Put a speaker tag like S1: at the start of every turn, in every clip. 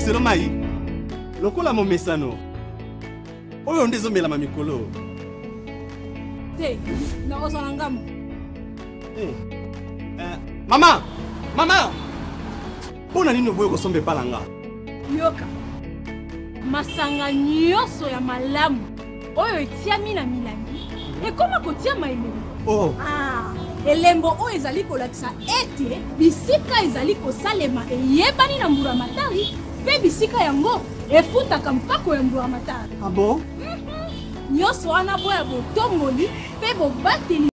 S1: selo mai. Lokola mo mesano. Oyo ndezo mela mamikolo.
S2: Te, na ozala ngamu.
S1: Mama! Mama! Pona nini boyo kosombe palanga?
S2: Yoka. Masanga nyonso ya malamu. Oyo etiami na milangi. Ekoma kotia maelo.
S1: Oh.
S2: Ah, elembo oyo ezali kolakisa ete bisika ezali kosalema eyebani na mburamatari pe bisika yango efutaka mpako ya mburamatari.
S1: Ah bon?
S2: Nyonso wana boya botongoli pe bobateli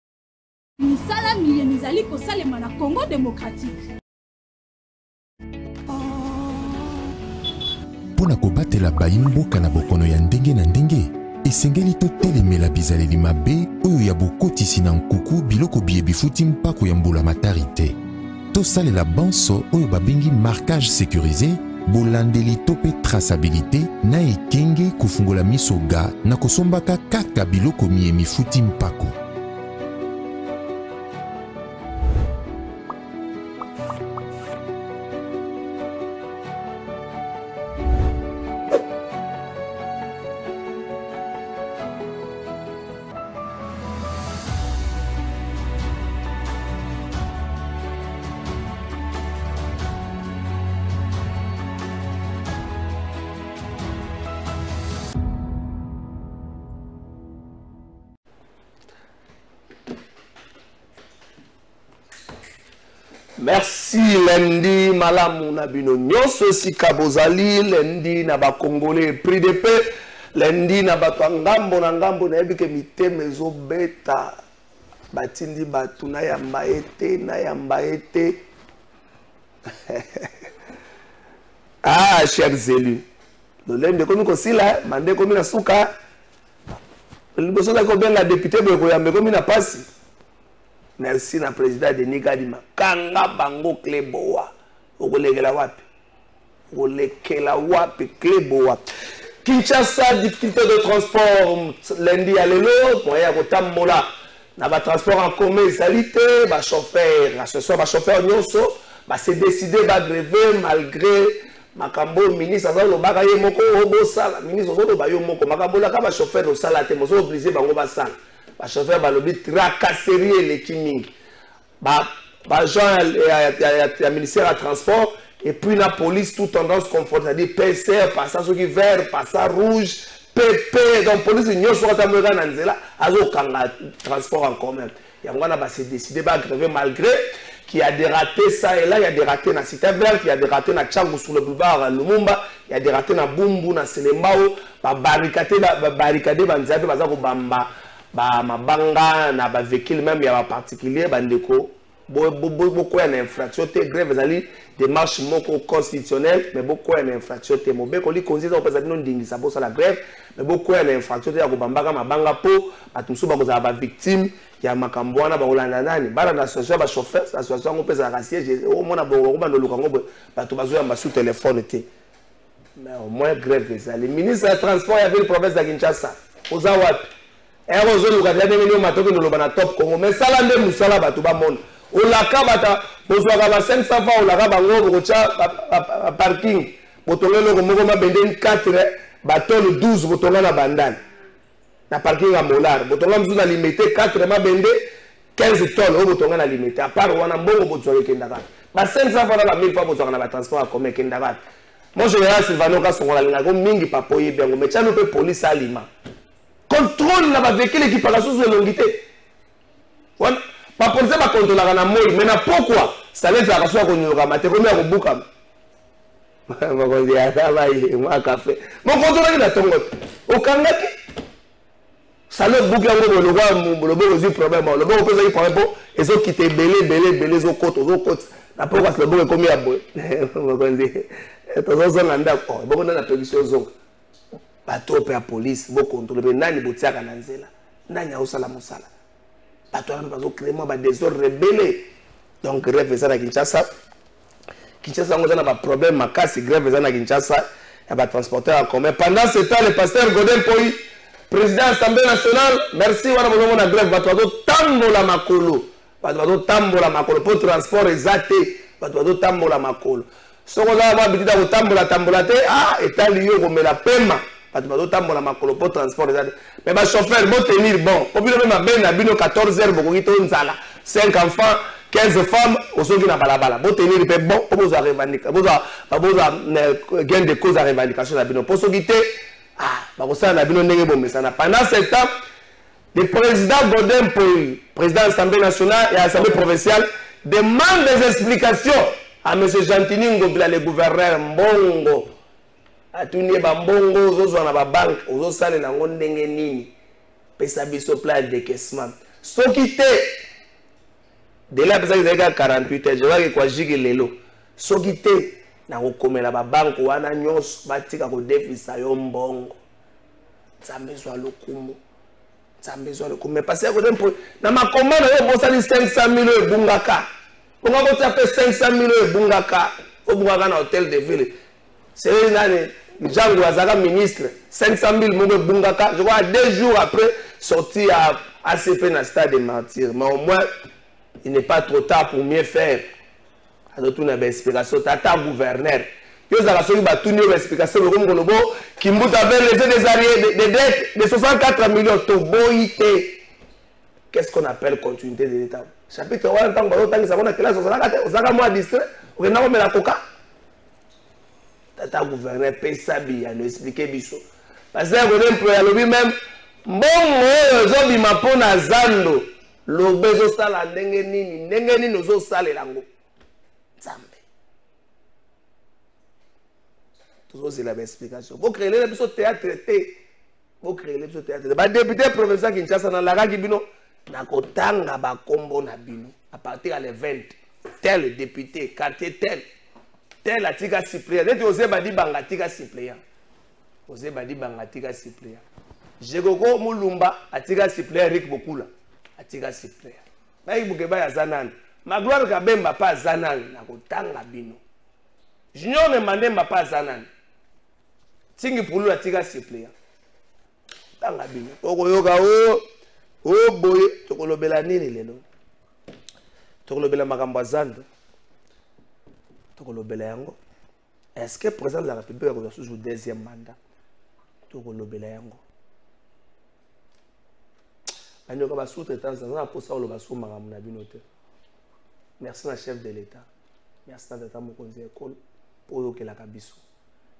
S2: misala mileni ezali kosalema na Congo démocratique.
S3: Pona kobatela bayimboka na bokono ya ndenge na ndenge, esengeli totelemela bizaleli mabe oyo ya bokotisi na nkuku biloko biye bifuti mpako ya mbulamatari te. Tosalela banso oyo babengi marquage sécurisé, bolandeli to pe traçabilité na ekenge kofungola misoga na kosombaka kaka biloko miye mifuti mpako.
S4: Merci lundi malamu na bino nyonso sika bozali lundi na ba congolais prix de paix lundi na bato ngambo na ngambo na yebike miteme ezobeta batindi batu na yamba ete ah chers élus lolende komi kosila mande komi na suka liboso na ko benga député boy ko yambe komi na pasi. Merci na président Denis Kadima. Kanga bango kleboa. Okolekela wapi? Okolekela wapi kleboa. Kinshasa, difficulté de transport lundi à l'élo. Pour y avoir tambola. Na ba transport en commun salité. Ba chauffeur. Ce soir ba chauffeur nyonso. Ba s'est décidé ba gréver malgré makambo ministre azalo baka ye moko obo sala. Ministre ozo ba yo moko. Makambo la ka ba chauffeur no sala te. Mozo obligé bango ba sala. Le chauffeur va le tracasserie les timing. Jean le ministère de transport et puis la police tout tendance confort, c'est-à-dire PCR, passage qui vert, passage rouge, PP. Donc police n'y soit pas dans Nanzela, azo kanga transport en commun. Et on a décidé de gréver malgré qu'il y a des ratés ça et là, il y a des ratés dans Cité Verte, il y a des ratés dans Tchangou sur le boulevard Lumumba, il y a des ratés dans Bumbu, dans Selembao, barricadé banzabe bazako bamba. Ba mabanga na ba véhicule même il y a particulier bandeko beaucoup en infraction te grève zali démarche moko constitutionnelle mais beaucoup en infraction te mobeko li konzi za pesa non ndingisa bosa la grève mais beaucoup en infraction te ya kobambaka mabanga po batumsu ba koza ba victime ya makambo wana ba olanda nani bala na association ba chauffeur association ngo pesa ka siège au mona bo ba ndoluka ngo bato bazoya ba sous téléphone te mais au moins grève zali ministre du transport ya ville province de Kinshasa oza wapi Erozo lukati ya ngenyo matoki noloba na top Congo mais sala nde musala bato ba mona olaka bata bozwaka ba 500 francs olaka bango bocha parking botongelo ko moko mabende 4 batole 12 botonga na bandana na parking ya molar botonga mzu na limité 4 mabende 15 tonnes botonga na limité à part wana mbongo bozwaka kendaka ba 500 francs na 1000 francs bozwaka na ba transport en commun kendaka moi je vais Sylvano ka songola linga ko mingi papoye bien mais tchano pe police alima contrôle la véhicule qui passe sous l'ongité. Pas pour ça, pas contrôler la moi. Mais pourquoi? Ça veut dire que ça qu'on y a maté comme un bouc. Mon Dieu, ça va y moi café. Mon contrôle il a tombé. Au Canada, ça le bouc là le bon aussi problème. Le bon pose il problème et ceux qui étaient belé aux côtes. La pourquoi le bon est comme à boy. Mon Dieu. Tous on anda quoi. Bon on a la position zone. Bato pe la police bo contrôler nani botiaka na nzela nani ausala musala bato wana bazo créer ba désordre rebelle donc grève ça na Kinshasa on a un problème makasi grève ça na Kinshasa ya ba transporteur en commun pendant ce temps le pasteur Godin Poi président de l'Assemblée nationale merci wana bozo na grève bato tambola makolo pour transport exacté bato tambola makolo Ce qu'on a habitué à tambola, ah, et t'as lié comme la paiement. Parce que tambola makolo pour transport. Mais ma chauffeur, bon tenir bon. Au bout de même, ben, abino 14 heures, beaucoup de 5 enfants, 15 femmes, au sol de la balabala. Bon tenir bon, pour vous revendiquer, pour vous gain de cause à revendication d'abino. Pour ceux qui étaient, ah, bah, ça n'a abino n'est bon, mais ça n'a pas. Pendant ce temps, le président Godin Poui, président de l'Assemblée nationale et de l'Assemblée provinciale, demande des explications à M. Gentini Ngobila, le gouverneur Mbongo. A tout le Mbongo, aux autres na banque, aux autres salles na ngondenge nini, pesa biso plan de décaissement. Ce qui était de là, parce que 48 heures, je vois que quoi jigi lelo. Ce qui était na kokomela ba banque wana nyos batika ko déficit yo Mbongo. Nzambe zwa lokumu. Mais parce que dans ma commande, on a 500 000 euros bungaka. On a 500 000 euros bungaka au bungaka dans l'hôtel de ville. C'est Jean Gouazara, ministre, 500 000 euros bungaka. Je crois 2 jours après, sorti à ACP dans le stade de Martyrs. Mais au moins, il n'est pas trop tard pour mieux faire. Alors, tout une explication. Tata gouverneur. Yo za la soli ba tout une explication comme Kolobo qui m'a avec les dettes de 64 millions to boité. Qu'est-ce qu'on appelle continuité de l'État? Chapitre 1 tant que tant que ça va classe on a moi distrait on a mis la coca. Tata gouverneur Pesabi a nous expliquer biso. Parce que on peut y lobby même bon zo bima pona zando lo bezo sala ndenge nini zo sala lango. Nzambe. C'est la explication. Vous créez les théâtre. Vous créez les théâtre. Les députés provinciaux qui sont dans la Ragibino, na kotanga ba kombo na bino. À partir à les 20, tel député, quartier tel atika suppléant. Vous osez badi bangatika suppléant. Osez badi bangatika suppléant. Jegoko Mulumba atika suppléant Rick Bokula. Atika suppléant. Bayi bukeba ya Zanan. Magloire Kabemba pas Zanan na kotanga bino. Junior ne mandemba pas Zanan. Tingi pour lui atika suppléant. Tanga bino. Okoyoka o boye tokolobela nini lelo. Tokolobela makambo zando. Tokolobela yango. Est-ce que le président de la République a toujours deuxième mandat? Tokolobela yango. Anyoka ba sous-traitance na posa lo ba sous makambo na bino te. Merci na chef de l'État. Merci na tata mokonzi école pour yokela kabiso.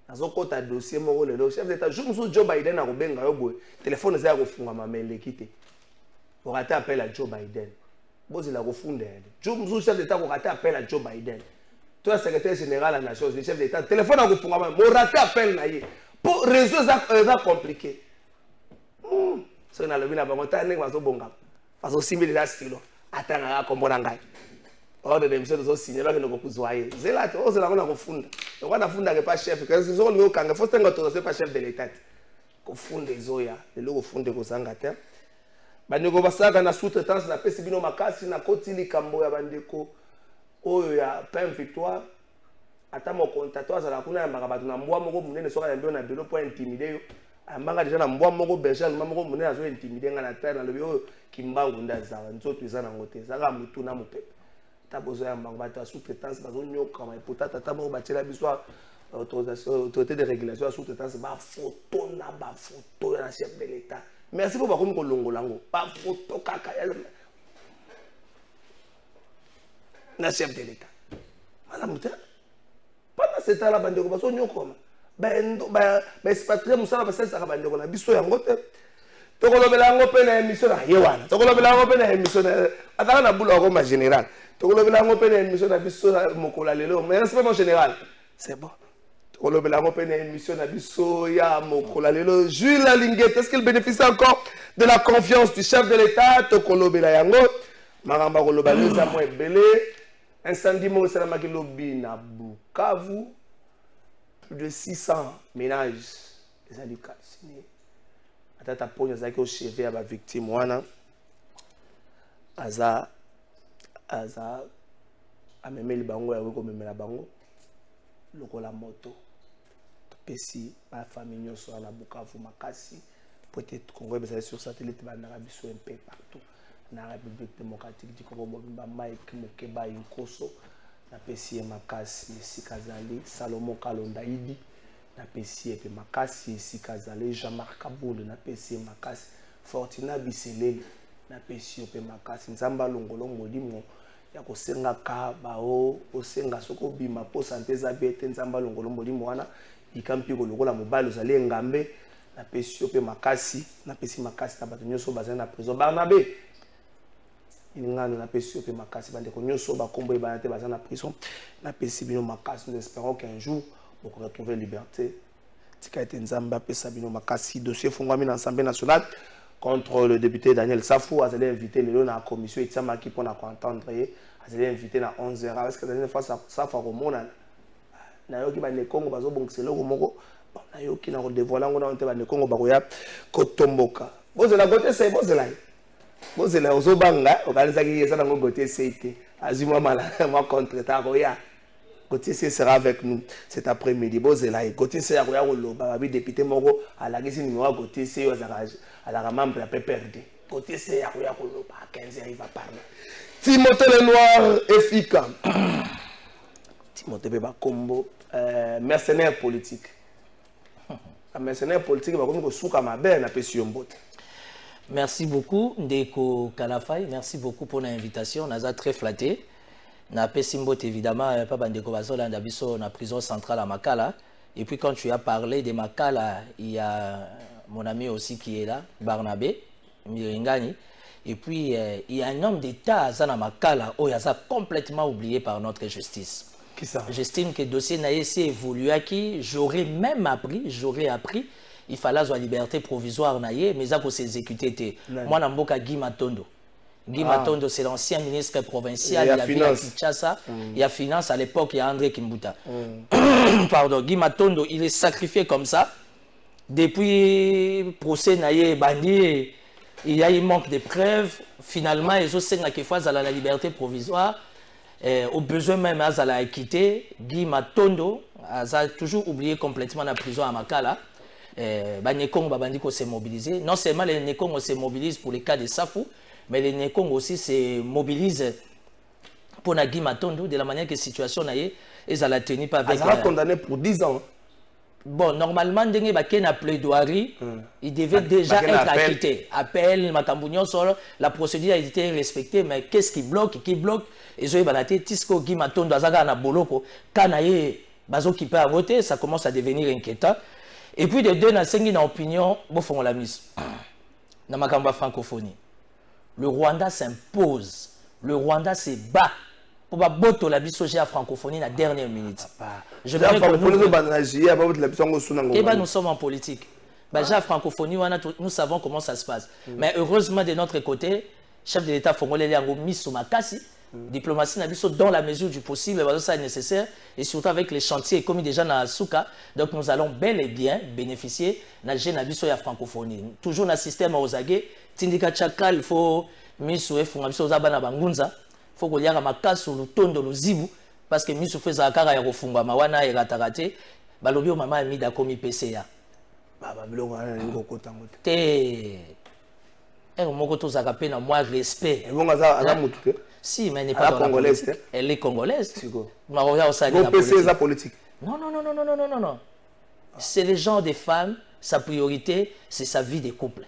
S4: Nazokota dossier moko lelo chef d'État jour musu Joe Biden a kobenga yo boye téléphone za kofunga mamele kite. On rate appel à Joe Biden. Bozi la kofunda yale. Jour musu chef d'État ko rate appel à Joe Biden. Toi secrétaire général à la Nations Unies chef d'État téléphone a kofunga mamele rate appel na ye. Pour réseau ça compliqué. So na lobi na bango tane mazo bonga. Faso simili la stilo. Atanga komona ngai. Ordre de monsieur de signer là que nous pouvons c'est là on se la on a confondre on a fondé que pas chef que c'est on lui kanga faut tenir autorisé pas chef de l'État confondre zoya le logo fondé ko sangata bandeko basaka na sous-traitance na pesi bino makasi na kotili kambo ya bandeko oyo ya pain victoire ata mo contact za la kuna mbaka batu na mbwa moko munene soka ya mbio na bilo pour intimider yo ambanga déjà na mbwa moko berger moko munene azo intimider nga na terre na lobi oyo kimbangu ndaza nzoto izana ngote zaka mutu na mopepe tabozo ya mbangba sous-traitance bazo nyoka ma potata tata mo batela biswa autorisation autorité de régulation à sous-traitance ba photo na chef de l'État merci pour bakomi ko longolango ba photo kaka na chef de l'État madame ta pendant ce temps là bandeko bazo nyoka ba expatrié musala ba sesa ka bandeko na biso yango te tokolobela ngo pe na émission na yewana tokolobela ngo pe na émission ataka na bula ko ma général tokolobela ngo pe na émission na biso mokola lelo mais c'est pas mon général c'est bon tokolobela ngo pe na émission na biso ya mokola lelo Jules Linguette est-ce qu'il bénéficie encore de la confiance du chef de l'État tokolobela yango maramba koloba nza mo ebele incendie mo sala makilobi na Bukavu plus de 600 ménages les alikatsini atata ponyo zaki o cheve ya ba victime wana aza amemeli bango ya ko memela bango lokola moto pesi ba famille nyonso na Bukavu makasi peut-être Congo bezali sur satellite ba na biso un peu partout na République démocratique du Congo ba Mike Mokeba Inkoso napesi makasi Sikazali Salomo Kalondaidi napesi pe makasi Sikazali Jean-Marc Kaboul napesi makasi Fortina Biseleli napesi pe makasi Nzamba Longolo Molimo ya kosenga ka bao osenga soko bima po santé za bete Nzamba Longolo Molimo wana ikampi ko lokola mobali zali ngambe napesi pe makasi napesi makasi na bato nyoso bazana na prison Barnabé ingano napesi pe makasi bande ko nyoso ba kombo ebana te bazana na prison napesi bino makasi nous espérons qu'un jour on retrouver liberté tika ete Nzamba pesa bino makasi dossier fongwami na Assemblée nationale contre le député Daniel Safou azali invité le na commission etamaki pour na entendre azali invité na 11h parce que Daniel Safou romona na yoki ba ne Congo bazo bongiselo moko na yoki na dévoiler ngo na onte ba ne Congo bakoya kotomboka bozela gote se bozela ozobanga okalizaki yesa ngo gote seite azimwa mala moi contre ta koya gote se sera avec nous cet après-midi bozela gote se ya koya koloba ba député moko alagisi numéro gote se yo azarage ala membre la PPRD gote se ya koya koloba 15h il va parler Timothée Lenoir efika Timothée Beba Kombo mercenaire politique. Un mercenaire politique va comme souka ma belle na pesi mbote.
S5: Merci beaucoup Ndeko Kalafay, merci beaucoup pour l'invitation, on a très flatté. Na pesi mbote évidemment pas Ndeko Bazola ndabiso na prison centrale à Makala et puis quand tu as parlé de Makala, il y a mon ami aussi qui est là, Barnabé Miringani. Et puis il y a un homme d'État à Makala où il y a ça complètement oublié par notre justice. J'estime que le dossier n'a essayé évolué à qui j'aurais appris, il fallait la liberté provisoire, mais ça pour s'exécuter. Moi, je suis Guy Matondo. Guy Matondo, c'est l'ancien ministre provincial, il y a Kinshasa, il y a finance, à l'époque, il y a André Kimbuta. Pardon, Guy Matondo, il est sacrifié comme ça. Depuis le procès Naye Bandi, il y a eu manque de preuves. Finalement, ils ont saigné à la liberté provisoire. Au besoin même, à la quitté, Guy Matondo a toujours oublié complètement la prison à Makala. Les Nekong s'est mobilisé. Non seulement les Nekong se mobilisent pour les cas de Safou, mais les Nekong aussi se mobilisent pour Guy Matondo de la manière que la situation n'a eu. Ils ont tenu pas avec.
S4: Ils ont condamné pour 10 ans.
S5: Bon, normalement, la plaidoirie, il devait déjà être acquitté. Appel, la procédure a été respectée, mais qu'est-ce qui bloque? Ils ont été Tisco, Guy Matondo, Azagana, Boloko, Kanaye, Bazo qui peut voter, ça commence à devenir inquiétant. Et puis, de deux, dans opinion, bon, font la mise. Dans ma francophonie. Le Rwanda s'impose. Le Rwanda se bat. Pour boto la bisoger à francophonie la dernière minute. Je nous sommes en politique. Déjà francophonie, nous savons comment ça se passe. Mais heureusement de notre côté, chef de l'État congolais a mis sur ma casse. Diplomatie dans la mesure du possible, ça est nécessaire. Et surtout avec les chantiers commis déjà dans Souka. Donc nous allons bel et bien bénéficier de la francophonie. Toujours dans le système aux aguets. Tindika Chakal, il faut mis sur Bangunza. Il faut que l'on ait sur le ton de l'Ozibu parce que Miss fait ça car il refunga mawana et ratarate balobi o mama mi da komi PCA
S4: baba bilongo ana ngoko tango
S5: te moko to zaka pe na moi respect
S4: bonga za mutu
S5: si mais n'est pas congolaise elle est congolaise maroya au sein de la
S4: politique
S5: non c'est le genre de femme sa priorité c'est sa vie de couple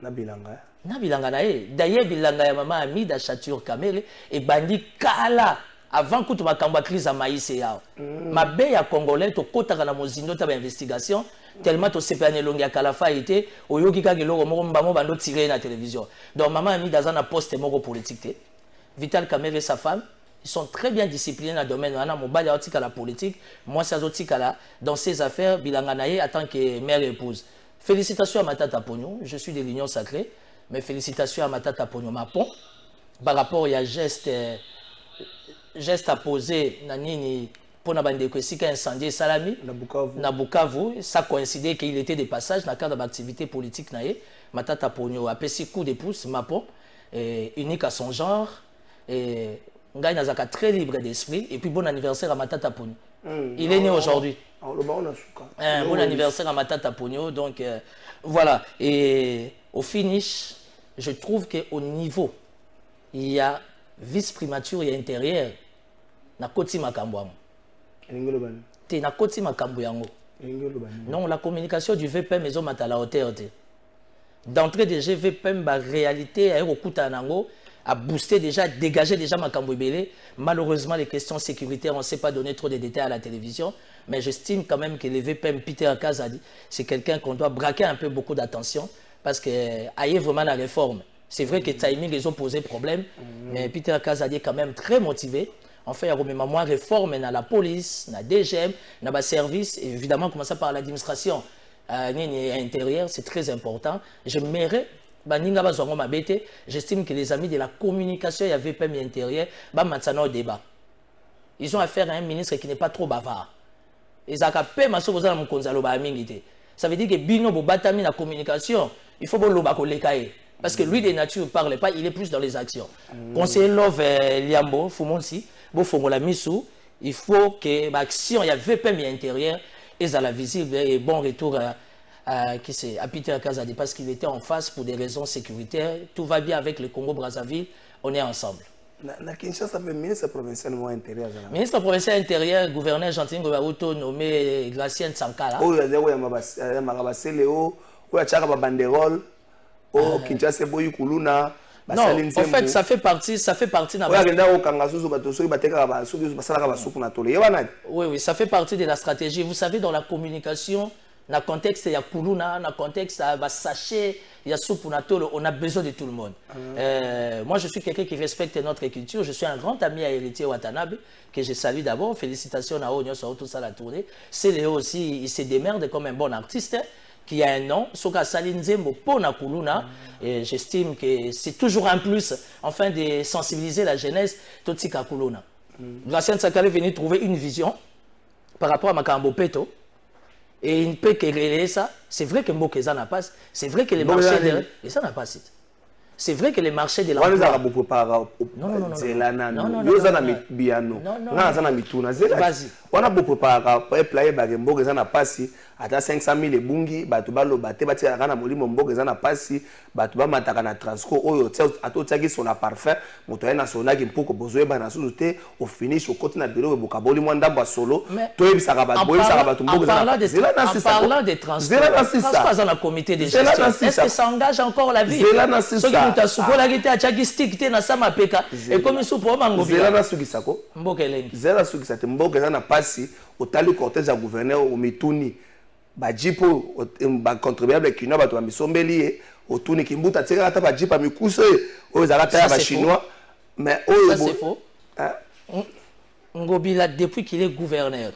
S4: na bilanga
S5: d'ailleurs bilanga ya mama Amida Chature Kamele et bandi kala avant que tu m'as crise à maïs et ya mabe ya congolais to kota kana mozindo ta investigation tellement to sepane longi ya kalafa été oyoki ka geloko moko mbamo bando tirer na télévision donc maman Amida za na poste moko politique Vital Kamele et sa femme ils sont très bien disciplinés dans le domaine wana mobali atika la politique moi ça zotika là dans ses affaires bilanga naye en tant que mère et épouse. Félicitations à Matata Pogno, je suis de l'Union Sacrée. Mais félicitations à Matata Pogno Mapon par rapport à geste à poser Nanini pour Nabandeko Sika incendié Salami na Bukavu. Ça coïncidait qu'il était de passage dans le cadre d'activité politique. Matata Pogno a payé coup de pouce Mapon, unique à son genre. Et Ngaï Nazaka très libre d'esprit. Et puis bon anniversaire à Matata Pogno. Il est né aujourd'hui. Bon anniversaire à Matata Pogno. Donc voilà. Et au finish, je trouve qu'au niveau, il y a vice-primature et intérieur. na koti makambo yango. Te na koti makambo yango. Non, la communication du VPM est à la hauteur. D'entrée de VPM, la réalité a boosté déjà, dégagé déjà makambo ebele. Malheureusement, les questions sécuritaires, on ne sait pas donner trop de détails à la télévision. Mais j'estime quand même que le VPM Peter Kazadi, c'est quelqu'un qu'on doit braquer un peu beaucoup d'attention. Parce qu'il y a vraiment la réforme. C'est vrai que timing, ils ont posé problème. Mais Peter Kazadi est quand même très motivé. En fait, il y a une réforme dans la police, dans la DGM, dans le service. Et évidemment, commencer par l'administration intérieure, c'est très important. J'aimerais, j'estime que les amis de la communication, il y a VPM intérieur, maintenant au débat. Ils ont affaire à un ministre qui n'est pas trop bavard. Ils ont capé ma sauve dans mon konzalo ba mingité. Ça veut dire que Bino Bobatami la communication, il faut que le lekaye. Parce que lui de nature ne parle pas, il est plus dans les actions. Conseiller Love Liambo, Fumonsi, Bofongola Missou, il faut que l'action, il y a VPM intérieur, et ça la visible et bon retour à Peter Kazadi parce qu'il était en face pour des raisons sécuritaires. Tout va bien avec le Congo-Brazzaville, on est ensemble.
S4: Na Kinshasa, le ministre provincial intérieur.
S5: Ministre provincial intérieur, gouverneur Gentil Ngobaruto nommé Gracien Sankara.
S4: Oh, il y a Marabaseleo, il y a Banderole, oh, Kinshasa, Boyu Kuluna.
S5: Non, en fait, ça fait partie oui, ça fait partie de la stratégie. Vous savez, dans la communication, dans le contexte, il y a Kuluna, dans le contexte, il y a Sachet, il y a Soupunatolo, on a besoin de tout le monde. Moi, je suis quelqu'un qui respecte notre culture. Je suis un grand ami à Héritier Watanabe, que je salue d'abord. Félicitations à Onyo sur tout ça, la tournée. C'est Léo aussi, il se démerde comme un bon artiste. Qui a un nom, Soka Salinzembo Pona Kuluna, et j'estime que c'est toujours un plus, afin de sensibiliser la jeunesse, Totsika Kuluna. Gracien Sakale est venu trouver une vision par rapport à Makambo Peto, et il ne peut que relayer ça. C'est vrai que Mbokeza n'a pas, c'est vrai que les marchés de... Et ça n'a pas cité. C'est vrai que les marchés de l'emploi...
S4: Ata 500 000 ebungi batu balo bate bati kana molimo mboka ezana pasi batu ba mataka na transco oyo atotaki sona parfum moto yana sona ki mpoko bozoe bana suzute au finish au côté na bureau bokaboli mwa ndamba solo to ebisaka batu boyisaka batu mboka ezana
S5: en parlant des transports dans le comité de gestion est-ce que ça engage encore la vie ceux qui muta sukola kite achaki stick te na sama peka et comme supo mango
S4: zela na sukisako
S5: mboka elengi
S4: zela sukisate mboka ezana pasi otali cortège ya gouverneur au mituni bajipo ba contribuable kino bato bamisombeli otuni kimbuta tseka ata bajipa mikuse oyo zalata ya ba chinois mais oyo
S5: ça c'est faux Ngobila depuis qu'il est gouverneur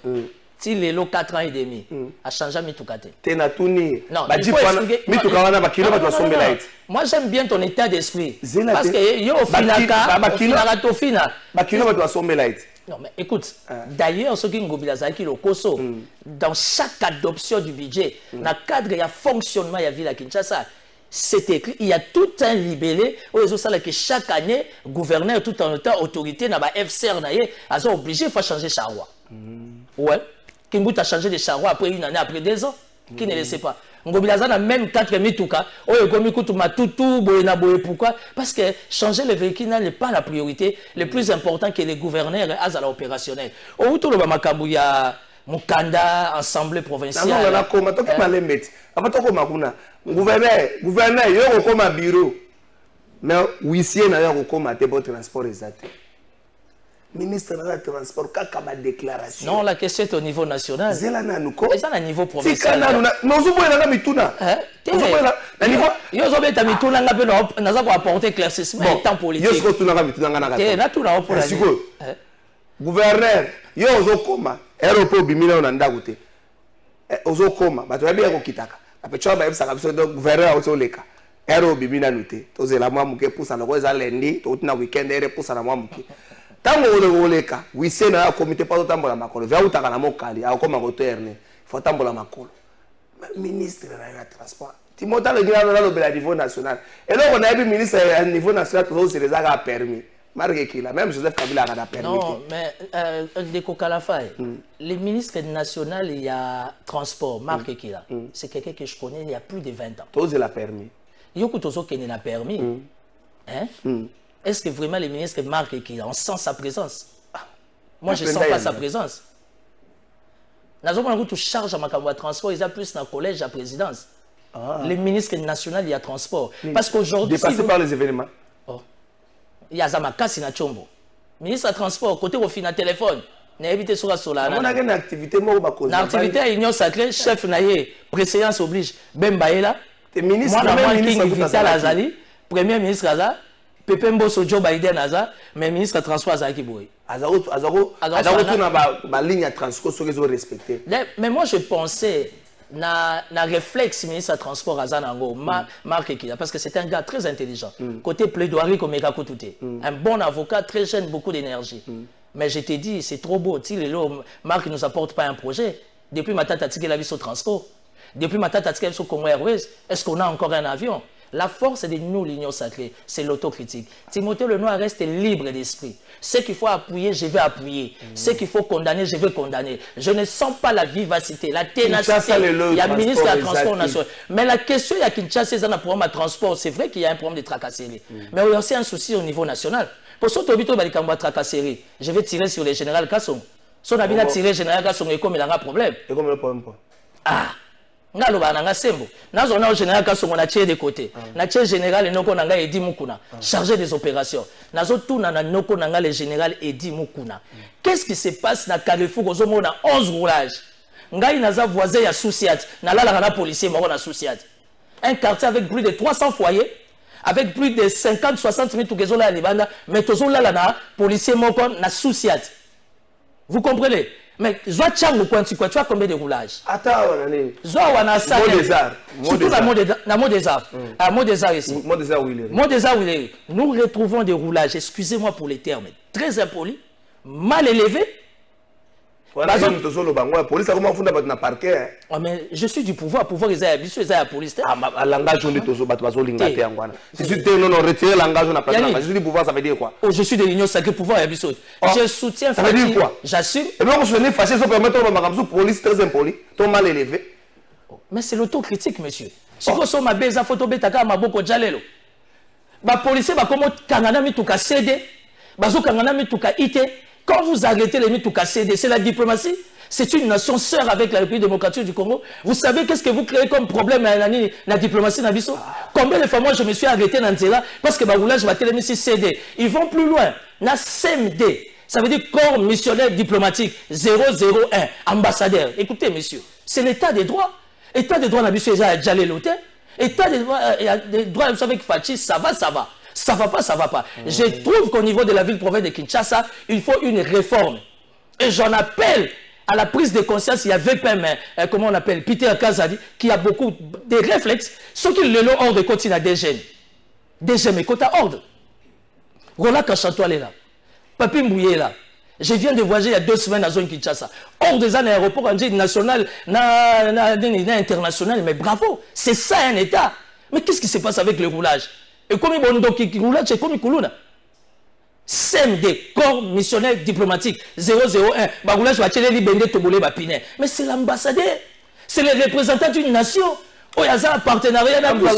S5: il est là 4 ans et demi a changé mitukate
S4: tena tuni bajipa mituka wana ba kino bato basombela ite
S5: moi j'aime bien ton état d'esprit parce que yo finaka to fina
S4: ba kino bato basombela ite.
S5: Non, mais écoute, d'ailleurs, ce qui est le Koso, dans chaque adoption du budget, dans le cadre de fonctionnement de la ville à Kinshasa, c'est écrit, il y a tout un libellé, où que chaque année, gouverneur, tout en temps, autorité, n'a pas FCR, ils sont obligés de changer de charroi. Ouais, Kimbout a changé de charroi après une année, après 2 ans, qui ne le sait pas. Ngobilaza a même 4 mitouka. Pourquoi? Parce que changer le véhicule n'est pas la priorité. Le plus important que les gouverneurs à l'opérationnel. Au tout le Makambuya, Mukanda, Assemblée provinciale. Gouverneur,
S4: il y a un bureau. Mais huissier, il y a un transport exact. Ministre de la Transport, qu'a ma déclaration?
S5: Non, la question est au niveau national. C'est là au niveau provincial.
S4: Nous avons mituna.
S5: Yo zo beta mituna ngape naza ko apporter éclaircissement et temps politique.
S4: Yo zo tuna mituna ngana kata.
S5: Na tuna pour la.
S4: Gouverneur, yo zo koma, aéroport bimina na ndaku te. Ozo koma, bato ya bien ko kitaka. Apecho ba ebisa kabiso do gouverneur ozo leka. Aéroport bimina nute. Tozela mwa muke pusa na ko za lundi, to na weekend ere pusa na mwa muke. Tango oleka wise na comité pas tambola makolo vya utaka na mokali akoma koterne faut tambola makolo ministre de la transport timota le gina na le niveau national et là on a eu ministre à niveau national tous les a permis marque kila même Joseph Kabila a permis.
S5: Non mais de Kokalafay le ministre national il y a transport marque kila c'est quelqu'un que je connais il y a plus de 20 ans
S4: tous il a permis
S5: yoko tozo kene na permis hein. Est-ce que vraiment le ministre marque qu'il en sent sa présence? Moi, je ne sens pas sa présence. Nous avons tout charge à ma transport, ils ont plus dans le collège à présidence. Les ministres nationaux, il y a transport. Parce qu'aujourd'hui.
S4: Dépassé par les événements.
S5: Il y a Zamakasi na Chombo. Ministre de transport, côté au final téléphone. N'a évité sur la sola.
S4: On a une activité, moi,
S5: une activité à Union Sacrée, chef naïe, préséance oblige. Bembaïla.
S4: Ministre,
S5: moi, King Vital Azali, premier ministre Azali. Pepe Mbosso Joe Biden Aza, mais ministre de transport Azaki Boy.
S4: Azaro, ma ligne à transport, ceux qui ont respecté.
S5: Mais moi, je pensais, na réflexe ministre de transport Azanango, Marc Ekila, parce que c'est un gars très intelligent. Côté plaidoirie, comme Megako Touté. Un bon avocat, très jeune, beaucoup d'énergie. Mais je t'ai dit, c'est trop beau. Marc ne nous apporte pas un projet. Depuis ma tata Tike la vie sur transport. Depuis ma tata Tike la vie sur Congo Airways, est-ce qu'on a encore un avion? La force de nous, l'Union Sacrée, c'est l'autocritique. Timothée Lenoir reste libre d'esprit. Ce qu'il faut appuyer, je vais appuyer. Ce qu'il faut condamner, je vais condamner. Je ne sens pas la vivacité, la ténacité. Il y a le ministre de la Transport national. Mais la question, il y a Kinshasa, il y a un problème de transport. C'est vrai qu'il y a un problème de tracasserie. Mais il y a aussi un souci au niveau national. Pour ce qui est de tracasserie, je vais tirer sur le général Kasson. Si on a bien tiré le général Kasson, il y a un problème.
S4: Et comme le problème?
S5: Ah! Nazo général Kasongo na tché de côté. Na tché général Enoko Nanga Edi Mukuna, chargé des opérations. Nazo tout na Noko Nanga le général Edi Mukuna. Qu'est-ce qui se passe na Carrefour Ozomo na 11 roulages? Ngai naza voisin ya Souciat, na la policier moro na Souciat. Un quartier avec plus de 300 foyers, avec plus de 50-60 000 tougezola à Libanda, mais tozola na policier moko na Souciat. Vous comprenez? Mais tu as combien de roulages? Attends, surtout la mot des arts. À mot des arts ici. Mot des arts, nous retrouvons des roulages, excusez-moi pour les termes, très impolis, mal élevés. Mais je suis du pouvoir ils ont habitué à la police. Je suis du pouvoir, ça veut dire quoi? Je suis de l'Union Sacrée, pouvoir habitué. Je soutiens.
S4: Ça veut dire quoi?
S5: J'assume.
S4: Et moi, je suis fâché, ça permet de police très impoli, mal élevé.
S5: Mais c'est l'autocritique, monsieur. Si vous avez une photo, vous avez un boko jalelo. Les policiers, comme Kangana Mituka CD, Kangana Mituka IT. Quand vous arrêtez les Mituka CD, c'est la diplomatie. C'est une nation sœur avec la République démocratique du Congo. Vous savez qu'est-ce que vous créez comme problème à la diplomatie dans Bisso? Combien de fois moi je me suis arrêté dans Nzela parce que je vais télé CD. Ils vont plus loin. Na CMD, ça veut dire corps missionnaire diplomatique 001, ambassadeur. Écoutez, messieurs, c'est l'état des droits. État des droits dans Bisso, il y a déjà l'hôtel. État des droits, vous savez que Fachi, ça va, ça va. Ça va pas, ça va pas. Je trouve qu'au niveau de la ville-province de Kinshasa, il faut une réforme. Et j'en appelle à la prise de conscience. Il y avait même, comment on appelle, Peter Kazadi, qui a beaucoup de réflexes. Ceux qui le l'ont hors de côté, il y a des jeunes. Des jeunes, mais quand tu as ordre. Rola Kachantoile est là. Papi Mbouye est là. Je viens de voyager il y a 2 semaines à zone Kinshasa. Hors des aéroports national, international, mais bravo. C'est ça un État. Mais qu'est-ce qui se passe avec le roulage? Et comme il roulage, c'est comme il couluna. CMD, corps missionnaire diplomatique 001. Mais c'est l'ambassadeur. C'est le représentant d'une nation. Il y a un partenariat dans le monde.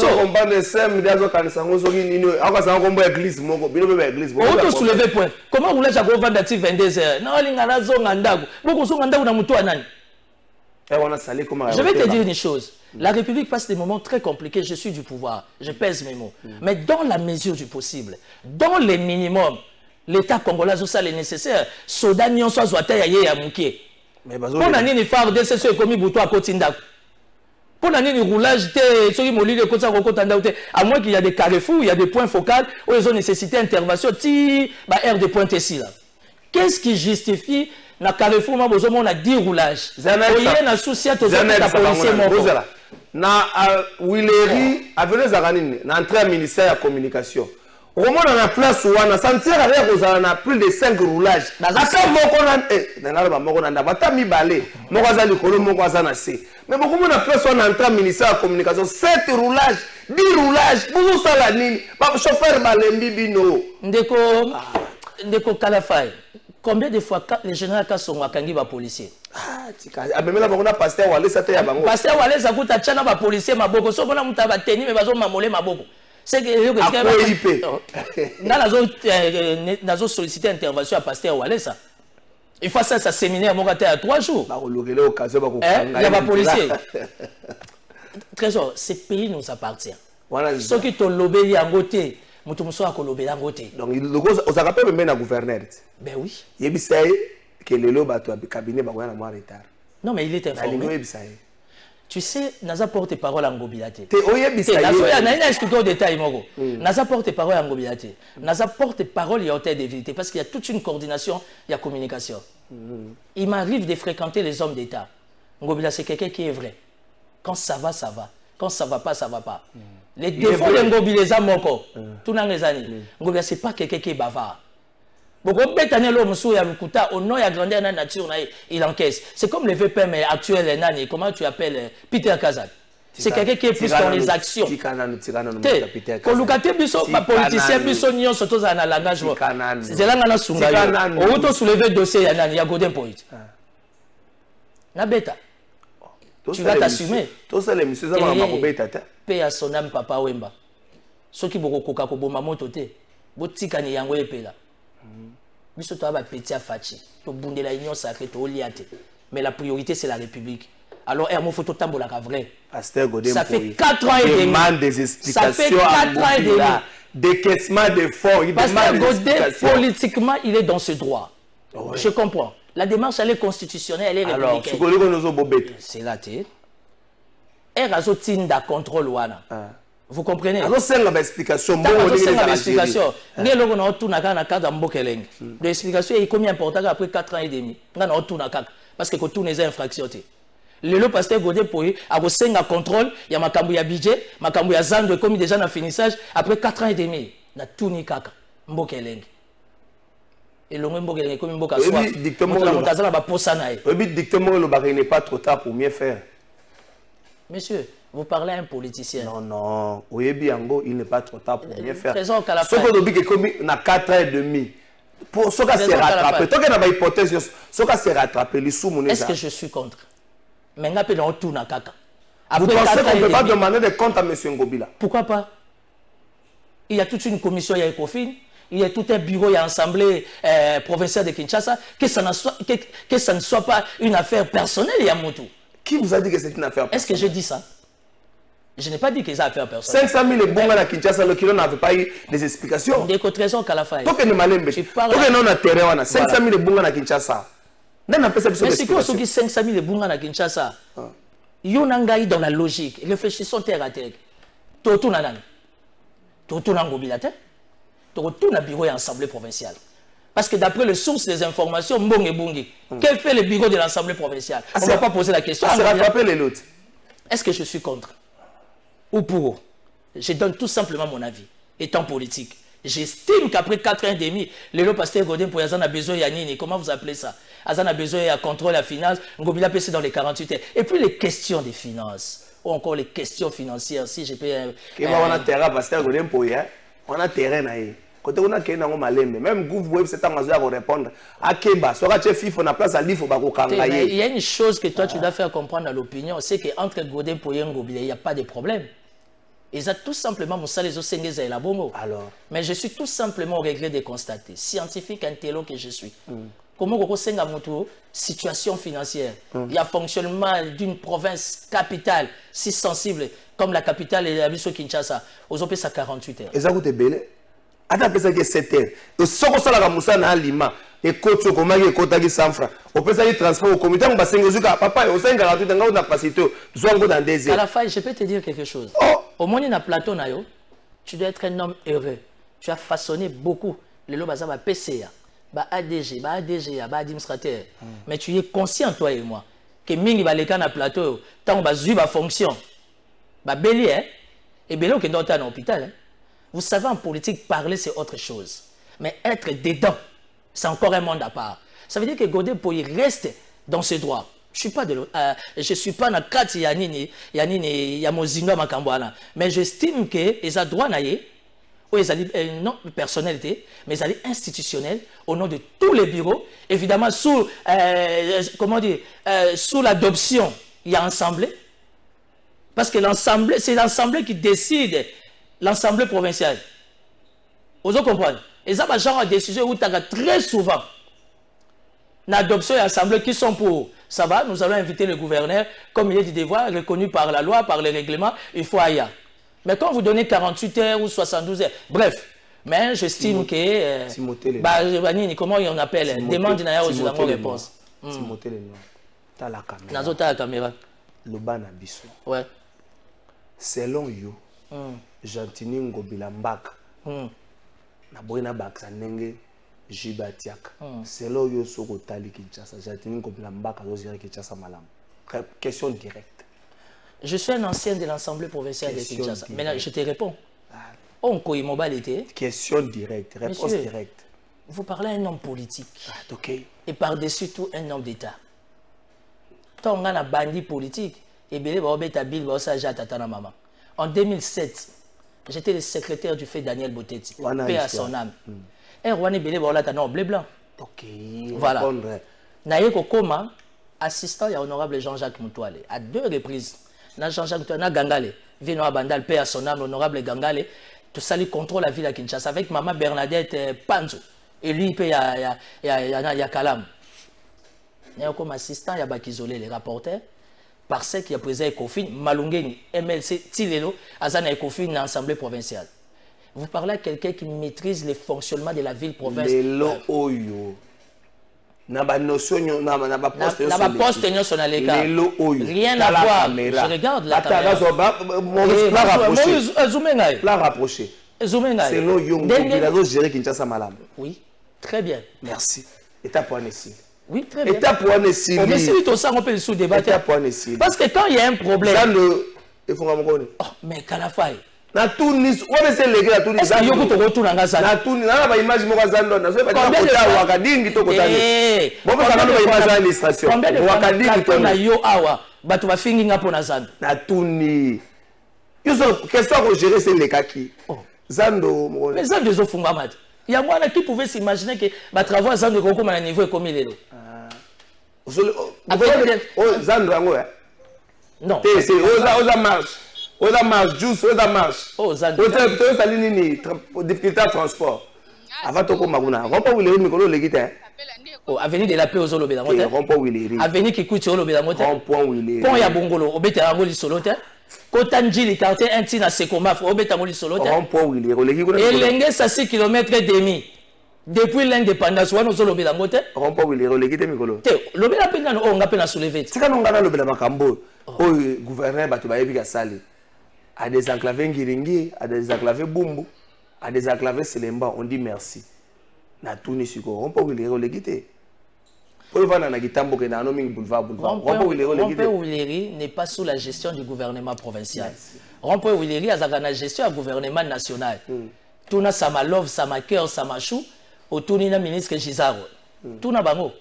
S5: Comment roulage à vendre 22 heures? Non, il y a je vais te dire une chose. La République passe des moments très compliqués. Je suis du pouvoir. Je pèse mes mots. Mais dans la mesure du possible, dans les minimums, l'État congolais a ça le nécessaire. Soda n'y soit zoata ya ye ya mouké. Pour l'année ni phare de ce commis bouton à Kotinda. Pour l'année ni roulage de ceux qui m'ont dit de Kotsa Kotanda. À moins qu'il y a des carrefours, il y a des points focaux où ils ont nécessité intervention. Ti ba air de pointe ici là. Qu'est-ce qui justifie na Carrefour on a 10 roulages. Oye na souciat aux policiers moko.
S4: Na Willery avenue Zaganine na entrée ministère de communication. Au moment dans la place où on a senti à plus de 5 roulages. Ata moko na moko na bata mi balé. Moko za likolo moko za na C. Mais beaucoup na place où on a entrée ministère de communication 7 roulages, 10 roulages. Vous ça la nini? Ba chauffeur balembi bino. Ndeko Kalafai. Combien de fois les généraux Kassongo akangi ba policier? Mais là on a pasteur Walesa te ya bango. Pasteur Walesa kuta tchana ba policier maboko so bona muta ba teni mais bazo mamole maboko. C'est que nazo solliciter intervention à pasteur Walesa.
S5: Il faut ça séminaire à 3 jours.
S4: Il y
S5: a pas policier. Trésor, ce pays nous appartient. Ceux qui t'ont lobé à côté, nous t'ont lobé à côté.
S4: Donc, on s'en rappelle même à gouverneur.
S5: Ben oui.
S4: Il y a que le lobe a cabinet va avoir un retard.
S5: Non, mais il est informé. Tu sais, Naza porte-parole en Gobilate. Naza expliqué au détail, Mogo. Naza porte-parole en Gobilate. Naza porte-parole, il y a hôtel de vérité. Parce qu'il y a toute une coordination, il y a communication. Il m'arrive de fréquenter les hommes d'État. Ngobila, c'est quelqu'un qui est vrai. Quand ça va, ça va. Quand ça va pas, ça va pas. Les défauts de Ngobila, c'est Moko. Tout dans les années. Ngobila, c'est pas quelqu'un qui est bavard. Beaucoup de l'homme sous au nom et à grandeur de la nature, il encaisse. C'est comme le VPM actuel, comment tu appelles Peter Kazak. C'est quelqu'un qui est plus dans les actions. Pour le cas de politicien, il surtout dans le langage. C'est là qu'on a soulevé. On a soulevé le dossier, il y a Godin Point. Nabeta. Tu vas t'assumer. Paix à son âme, Papa Wemba. Ceux qui vont au Kakoboma Mototé, Botikani Yango Epela. Biso to ba petit afachi to bunde la union sacrée to liate, mais la priorité c'est la République. Alors Hermo faut to tambola ka vrai.
S4: Pasteur Godin,
S5: ça fait 4 ans et demi.
S4: Demande des explications.
S5: Ça fait 4 ans et demi.
S4: Décaissement de fonds, il
S5: Pasteur
S4: demande des
S5: explications. Politiquement, il est dans ce droit. Ouais. Je comprends. La démarche elle est constitutionnelle, elle est républicaine.
S4: Alors,
S5: c'est là té. Erazo tinda contrôle wana. Vous comprenez?
S4: Alors, c'est l'explication.
S5: L'explication. L'explication est combien important après 4 ans et demi. Parce que tout n'est infraction. Le pasteur Godé pour y avoir un contrôle, il y a ma cambouya budget, ma cambouya zande comme déjà dans le finissage après 4 ans et demi. Na tout ni kaka. Mbokeleng. Et le même mbokeleng comme mboka soif.
S4: Il n'est pas trop tard pour mieux faire.
S5: Monsieur, vous parlez à un politicien.
S4: Non, non. Il n'est pas trop tard pour bien faire.
S5: Ce
S4: qu'on a 4 ans et demi. Pour ce qui s'est rattrapé. Tant qu'il y a une hypothèse, ce qui s'est rattrapé,
S5: est-ce que je suis contre? Mais on appelle en tout nakaka.
S4: Vous pensez qu'on ne peut pas demander des comptes à M. Ngobila?
S5: Pourquoi pas? Il y a toute une commission, il y a Ecofin, il y a tout un bureau, il y a l'Assemblée provinciale de Kinshasa, que ça ne soit pas une affaire personnelle, il y a Moutou.
S4: Qui vous a dit que c'est une affaire personnelle?
S5: Est-ce que j'ai dit ça? Je n'ai pas dit que c'est une affaire personnelle.
S4: 500 000 bons à Kinshasa, le kilo n'avait pas eu des explications.
S5: Des trésors Kalafaï.
S4: Tant que nous m'allons bien. Tant que nous avons terrain, 500 000 bons à Kinshasa. Mais
S5: c'est quoi ceux qui 500 000 bons à Kinshasa? Yonangaï dans la logique. Réfléchissons terre à terre. Tout nanan. Tout nangobilate. Tout na bureau et assemblée provinciale. Parce que d'après les sources des informations, Mbonge Bungi, quel fait le bureau de l'Assemblée provinciale? On ne va pas poser la question. Est-ce que je suis contre ou pour? Je donne tout simplement mon avis. Étant politique, j'estime qu'après 4 ans et demi, le pasteur Godin pour Yazan a besoin de Yanini. Comment vous appelez ça? Yazan a besoin de contrôle la finance. Ngobila PC dans les 48 heures. Et puis les questions des finances. Ou encore les questions financières. Si je peux.
S4: On a terrain, pasteur Godin pour y on a terrain. Quand on a même Google c'est un à répondre à Keba, soit chef on a place à l'IFO
S5: il y a une chose que toi tu dois faire comprendre à l'opinion, c'est qu'entre Godin pour Ngobila, il n'y a pas de problème. Ils ont tout simplement mon les osengés et la bomo. Alors, mais je suis tout simplement au regret de constater, scientifique intello que je suis. Comment on a une situation financière, il y a fonctionnement d'une province capitale si sensible comme la capitale et la ville de Kinshasa, aux OPS à 48 heures.
S4: Et ça coûte belle. Attends, ça que 7 heures. Et ce qu'on a Moussa na Lima, et coach au comment il compte 100 francs. On peut aller transport au comité, on va s'engager papa, on s'engage à tout dans la facilité, dans des heures.
S5: À la fin, je peux te dire quelque chose. Au moins, dans plateau, tu dois être un homme heureux. Tu as façonné beaucoup. Le lobaza va PCA, va ADG, va ADG, va administrateur. Mais tu es conscient, toi et moi, que Mingi va les cannes à plateau, tant on va suivre la fonction. Va bélier, et bélier qui est dans un hôpital. Vous savez, en politique, parler, c'est autre chose. Mais être dedans, c'est encore un monde à part. Ça veut dire que Godin Poyi reste dans ses droits. Je ne suis pas dans le cadre de Yamozino Makambouana. Mais j'estime que les droits non personnalité, mais ils allaient institutionnels au nom de tous les bureaux. Évidemment, sous l'adoption, il y a l'Assemblée. Parce que l'Assemblée, c'est l'Assemblée qui décide. L'Assemblée provinciale. Vous comprenez? Et ça, genre de décision où tu as très souvent. L'adoption et l'Assemblée qui sont pour. Ça va, nous allons inviter le gouverneur, comme il est du devoir, reconnu par la loi, par les règlements, il faut ailleurs. Mais quand vous donnez 48 heures ou 72 heures, bref, mais j'estime que... comment on appelle? Demande aux réponse.
S4: Timothée le nom. T'as la caméra.
S5: Nazo ta la caméra.
S4: Le ban abisso.
S5: Ouais.
S4: Selon you, Jantini Ngobila Mbaka. Na boina baksa nenge jibatiak. Selon you soko tali Kinshasa, Jantini Ngobila Mbaka zo zire Kinshasa malam. Question directe.
S5: Je suis un ancien de l'Assemblée provinciale de Kinshasa. Maintenant, je te réponds. On koyi mobilité.
S4: Question directe, réponse
S5: Monsieur,
S4: directe.
S5: Vous parlez à un homme politique.
S4: Ok.
S5: Et par-dessus tout, un homme d'État. Quand on a un bandit politique, et bien, maman. En 2007, j'étais le secrétaire du fait Daniel Botetti. Paix à son âme. Et Rwanda Bélé, non, blé blanc.
S4: Ok.
S5: Voilà. Naye Kokoma, assistant à honorable Jean-Jacques Moutouale, à 2 reprises. Jean-Jacques Moutouale, Gangale, Vino Abandal, Paix à son âme, l'honorable Gangale, tout ça, il contrôle la ville à Kinshasa avec maman Bernadette Panzo. Et lui, il y a Kalam. Il y a comme assistant, il y a Bakizolé, les rapporteurs. Parce qu'il y a président Ekofin, Malungeni, MLC, Tilelo, Azana Ekofin, l'Assemblée provinciale. Vous parlez à quelqu'un qui maîtrise les fonctionnements de la ville-province.
S4: Lelo Oyo. Naba notion, naba
S5: poste sur l'écart. Rien à voir. Je regarde la
S4: caméra. La rapproché. C'est l'eau Yongo qui a géré Kinshasa Malam.
S5: Oui, très bien.
S4: Merci. Étape one ici.
S5: Oui, très bien.
S4: Étape one ici.
S5: Mais si tout ça, on peut le sous-débattre.
S4: Étape one ici.
S5: Parce que quand il y a un problème.
S4: Il faut qu'on me
S5: oh, mais Kalafay.
S4: Na Tunis, on est légué à Tunis.
S5: Est-ce que Yoko te retourne en Gaza?
S4: Na Tunis, na ba image mo Gazando, na so ba ta wakadingi to kotani. Bon ba kana ba image administration. Wakadingi to
S5: na yo awa, ba tu ba fingi ngapo na Zando.
S4: Na Tunis. Yo so question ko gérer c'est les kaki. Zando mo.
S5: Mais Zando zo funga mat. Il y a moi qui pouvait s'imaginer que ba travaux Zando ko comme na niveau comme il est là.
S4: Zando ngo ya.
S5: Non.
S4: C'est oza marche. Oza marche, juice, oza marche.
S5: Oh, Zando.
S4: Oza sali nini difficulté de transport. Avant to ko maguna. Rompo wile mikolo legita.
S5: Oh, avenue de la paix aux Olobé
S4: moté. Rompo wile.
S5: Avenue qui coûte Olobé moté.
S4: Rompo wile.
S5: Pont ya Bongolo, obeta ngoli solote. Kotanjili quartier intina sekoma, obeta ngoli solote.
S4: Rompo wile.
S5: Et l'engé ça 6 km et demi. Depuis l'indépendance, on a lobé la moté.
S4: Rompo wile legite mikolo.
S5: Te, lobé la peine on a peine à soulever.
S4: Tika no ngana lobé la makambo. Oh, gouverneur batu ba yebi ka sali. À des enclavés Ngiringi, à des enclavés Bumbu, à des enclavés Selemba, on dit merci. Na Tunis suko, on peut le reléguer.
S5: Rompoy-Willeri n'est pas sous la gestion du gouvernement provincial. Rompoy-Willeri a la gestion du gouvernement national. Tuna Samalov, Samaker, Samachou, au Tunina ministre Gizaro. Tuna Bango.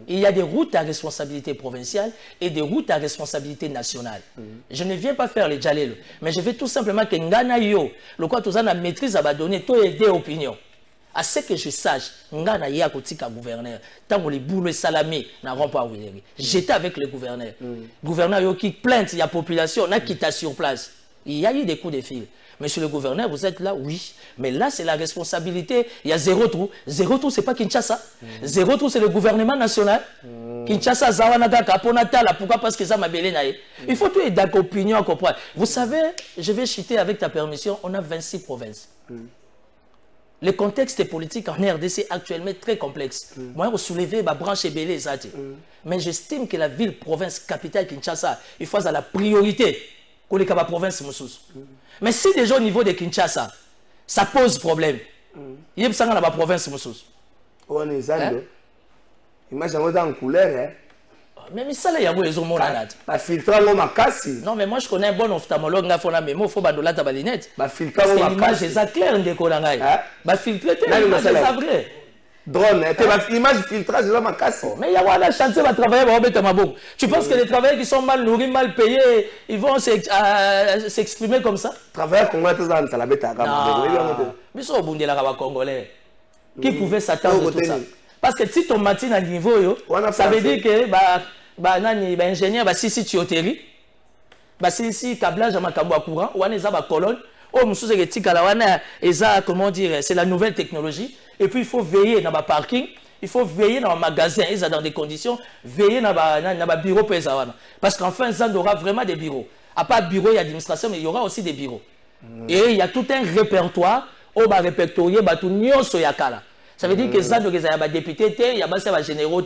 S5: Il y a des routes à responsabilité provinciale et des routes à responsabilité nationale. Je ne viens pas faire les djalelo, mais je veux tout simplement que Ngana Yo, le quoi tout ça na maîtrise à donner tout et des opinions. À ce que je sache, Ngana ya kotika gouverneur, tant les boules salamé na Rompoy-Willeri. J'étais avec le gouverneur. Gouverneur yo qui plainte, il y a population, na quitté sur place. Il y a eu des coups de fil. Monsieur le gouverneur, vous êtes là? Oui. Mais là, c'est la responsabilité. Il y a zéro trou. Zéro trou, c'est pas Kinshasa. Zéro trou, c'est le gouvernement national. Kinshasa, Zawanaga, Kaponatala, pourquoi? Parce que ça m'a belé naïe. Il faut tout être d'accord, opinion à comprendre. Vous savez, je vais chuter avec ta permission, on a 26 provinces. Le contexte politique en RDC actuellement est très complexe. Moi, je soulever ma branche et belé, ça. Mais j'estime que la ville, province, capitale Kinshasa, il faut la priorité pour les provinces. Mais si déjà au niveau de Kinshasa, ça pose problème, il y a dans la province.
S4: On est Zando. Imagine en couleur.
S5: Mais ça, il y a des hommes
S4: qui filtrent ma casse.
S5: Non, mais moi je connais un bon ophtalmologue, il faut il faut badola ta balinette.
S4: Filtrer ma casse.
S5: C'est clair de Kolangai. Filtrer, c'est vrai.
S4: Drone, l'image filtrage de ma casse.
S5: Mais il y a la chance de travailler. Tu penses que les travailleurs qui sont mal nourris, mal payés, ils vont s'exprimer comme ça?
S4: Travailleurs congolais, ça la bête à
S5: mais c'est au bout de la congolais. Qui pouvait s'attendre à tout ça? Parce que si ton matin à niveau, ça veut dire que ingénieur, si tuyauterie, si câblage à ma courant, ou a colonne, comment dire, c'est la nouvelle technologie. Et puis il faut veiller dans le parking. il faut veiller dans un magasin, ils sont dans des conditions, veiller dans un bureau. Parce qu'enfin, ça aura vraiment des bureaux. À part bureau et administration, mais il y aura aussi des bureaux. Et il y a tout un répertoire, on va répertorier tout Soyakala. Ça veut dire que ça, il y a des députés, il y a des généraux.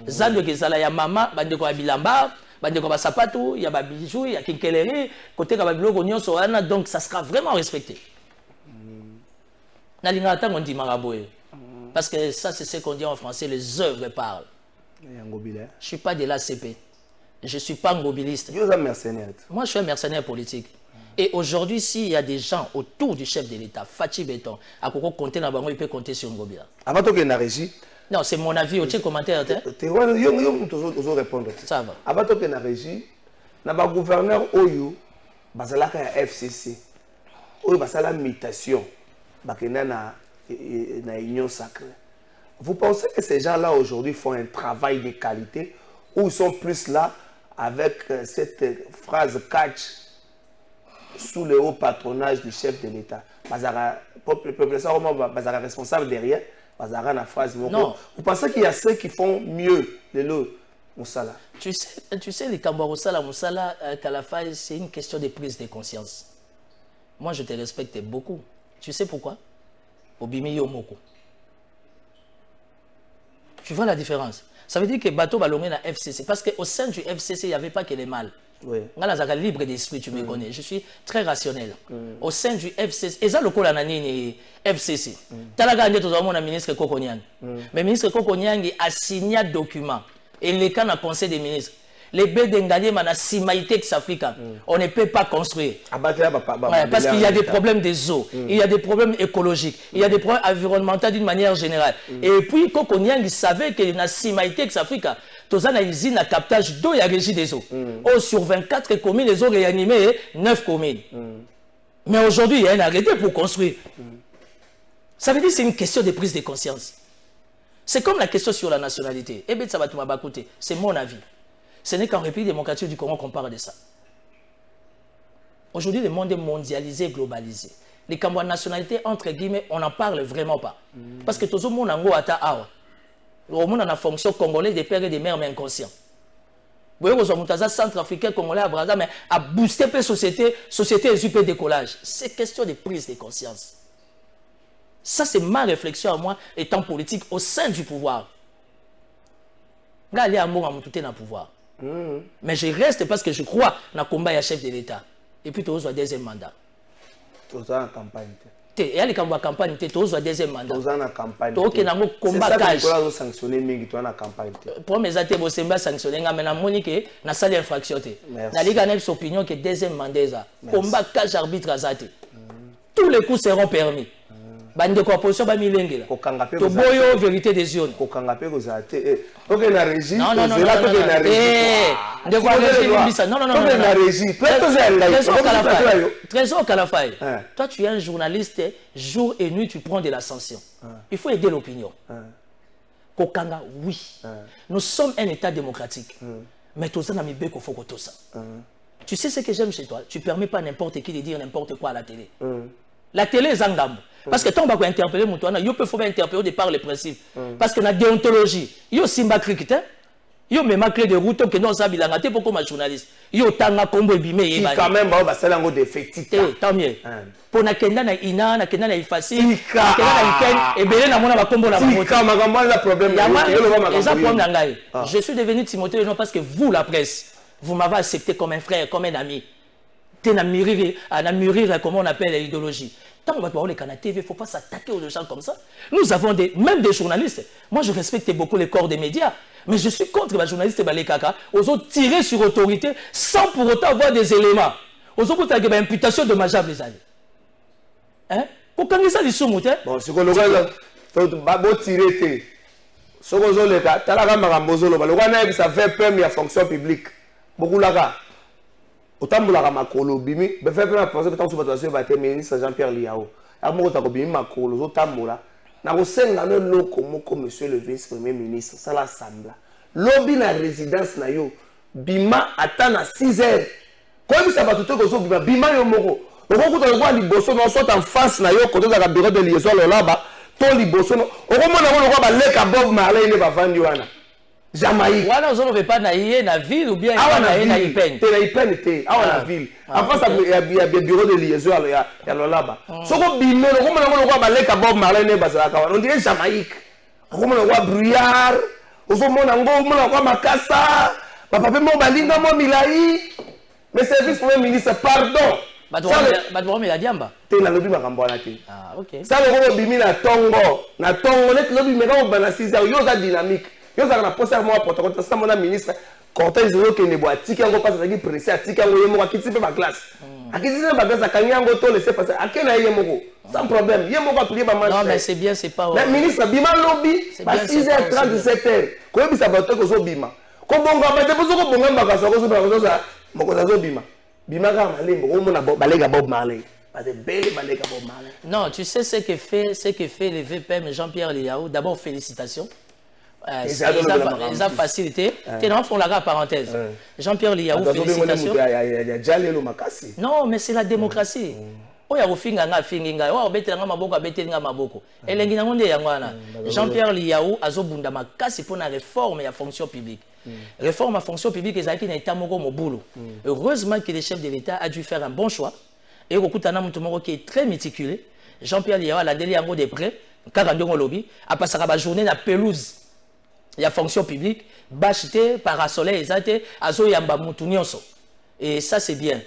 S5: Ça, il y a maman, il y a des bilamba, il y a des sapatos, il y a des bijoux, il y a des kinkelleri, côté de donc ça sera vraiment respecté. On dit Maraboye. Parce que ça, c'est ce qu'on dit en français, les œuvres parlent. Je ne suis pas de l'ACP. Je ne suis pas un mobiliste. Moi, je suis un mercenaire politique. Et aujourd'hui, s'il y a des gens autour du chef de l'État, Fachi Béton, à quoi compter dans le il peut compter sur Ngobila.
S4: Avant que tu régie.
S5: Non, c'est mon avis. Tu as commentaire.
S4: Tu vas répondre. Ça va. Avant que tu régie, il y a un gouverneur Oyo, il y a FCC. Il y a la mutation. Il y a une union sacrée. Vous pensez que ces gens-là aujourd'hui font un travail de qualité ou ils sont plus là avec cette phrase catch sous le haut patronage du chef de l'État? Bazara responsable derrière, Bazara la phrase. Non. Vous pensez qu'il y a ceux qui font mieux le Moussala?
S5: Tu sais, les Kambarosala, Moussala, Kalafay, c'est une question de prise de conscience. Moi, je te respecte beaucoup. Tu sais pourquoi? Obimi Yomoko. Tu vois la différence? Ça veut dire que Bateau va l'ommer dans FCC. Parce qu'au sein du FCC, il n'y avait pas que les mâles. Oui. Là, libre d'esprit, tu me connais. Je suis très rationnel. Au sein du FCC, et ça, le col FCC. Tu as le ministre Kokonyang. Mais le ministre Kokonyang a signé un document. Et les cas dans le conseil des ministres. Les baies d'Engadie, on ne peut pas construire. Parce qu'il y a des problèmes des eaux, il y a des problèmes écologiques, il y a des problèmes environnementaux d'une manière générale. Et puis, Kokonyang, il savait que dans Simaïté, tous les usines à captage d'eau et à régie des eaux. Sur 24 communes, les eaux réanimées, 9 communes. Mais aujourd'hui, il y a un arrêté pour construire. Ça veut dire que c'est une question de prise de conscience. C'est comme la question sur la nationalité. Eh bien, ça va tout m'abacoter. C'est mon avis. Ce n'est qu'en République démocratique du Congo qu'on parle de ça. Aujourd'hui, le monde est mondialisé, globalisé. Les Cambouans de nationalité, entre guillemets, on n'en parle vraiment pas. Parce que tout le monde a la fonction congolaise des pères et des mères, mais inconscients. Vous voyez, le centrafricain congolais à Brazza, mais à booster la société et super décollage. C'est question de prise de conscience. Ça, c'est ma réflexion à moi, étant politique, au sein du pouvoir. Là, aller à moi, tout est dans le pouvoir. Mais je reste parce que je crois dans le combat et chef de l'État. Et puis, tu as un deuxième mandat.
S4: Tu as une campagne.
S5: Il y a les campagnes, tu as un deuxième mandat.
S4: Tu as une campagne.
S5: Tu as un combat cash.
S4: Tu as sanctionné, mais tu as une campagne.
S5: Pour mes athées, tu as sanctionné, mais tu as monique, tu as salle infraction. Tu as une opinion que deuxième mandat. Combat cash arbitre à Zate. Tous les coups seront permis. Bande de opposition ba milengela to boyo vérité des zones
S4: ko kangape ko zate OK na régie
S5: non non non non Trésor Kalafay, toi tu es un journaliste, jour et nuit tu prends de l'ascension. Il faut aider l'opinion. Kokanga oui, nous sommes un état démocratique, mais tout ça n'a mis beko faut tout ça. Tu sais ce que j'aime chez toi, tu permets pas n'importe qui de dire n'importe quoi à la télé. La télé est zangam. Parce que tant qu'on va interpeller mon toit, il faut interpeller au départ les principes. Parce que la déontologie, il y a Simba Cricket, il y a même clé de route que non sabi la raté pour comme journaliste. Il y a tanga combo bimé et
S4: quand même bah ça lango défectif.
S5: Tant mieux. Pour na kenda na ina na kenda na ifasi, na kenda na iken et belé na mona ba combo na moto.
S4: Quand magambo la problème.
S5: Je suis devenu Timothée non parce que vous la presse, vous m'avez accepté comme un frère, comme un ami. À mûrir, comment on appelle l'idéologie. Tant qu'on va parler à la TV, il ne faut pas s'attaquer aux gens comme ça. Nous avons même des journalistes. Moi, je respecte beaucoup les corps des médias, mais je suis contre les journalistes et les caca. Ils ont tiré sur autorité sans pour autant avoir des éléments. Ils ont une imputation dommageable, les amis. Hein? Pourquoi ils ont dit ça?
S4: Bon, ce qu'on a tiré, ce qu'on a dit, ça fait peur, mais il y a fonction publique. Beaucoup là-bas. Autant que la makolo bimi, be fait la pensée que tant que tu vas être ministre Jean-Pierre Liao. Amour ta bimi makolo, autant mola. Na ko senga no loko moko monsieur le vice-premier ministre, ça l'assemblée. Lobby na résidence na yo, bima attend à 6 heures. Comme ça va tout que so bima yo moko. Oko ko to ko liboso no soit en face na yo côté da bureau de liaison là-bas. to liboso okomona ngo lokwa baleka Bob Marley ne bavandi wana Jamaïque
S5: wana ozo pas na yé na ville ou bien na Ipene
S4: te na Ipene te awa na ville en face ya bureau de liaison ya lolaba soko bimé okomona ngo lokwa baleka Bob Marley ne bazalaka wana on dirait Jamaïque okomona ngo Bruyard okomona ngo okomona kwa Makasa papa pe mo balinga mo milai mais service premier ministre pardon
S5: Badouam la diamba.
S4: Te na lobi makambo wana te.
S5: Ah OK.
S4: Ça le bimi na tongo net lobi meka ba na 6 heures yo za dynamique. Yo za na poser moi protocole ça mon ministre cortège yo ke ne boa tiki ngo passe qui pressé tiki ngo yemo ka kitsi pe ba classe. Akitsi ba classe akanya ngo to laisser passer akena yemo sans problème. Yemo ka prier ba match.
S5: Non mais c'est bien c'est pas.
S4: Mais ministre bima lobi ba 6h30 17h. Ko yebisa ba to ko zo bima. Ko bonga ba te bozo ko bonga ba ka so ko zo ba ko za moko za zo bima.
S5: Non, tu sais ce que fait le VPM Jean-Pierre Liaou. D'abord, félicitations. Ils ont facilité. Tu es font la parenthèse. Jean-Pierre Liaou, félicitations. Non, mais c'est la démocratie. Jean-Pierre Liaou a zobunda makasi pour la réforme et la fonction publique. Réforme à fonction publique, heureusement que le chef de l'État a dû faire un bon choix. Et qui est très méticuleux. Jean-Pierre Liaou a la délai en de près, lobby, a passé la journée la pelouse. Il y a fonction publique, bâcheté, parasoleil, exaté, azo yamba moutounionso. Et ça c'est bien.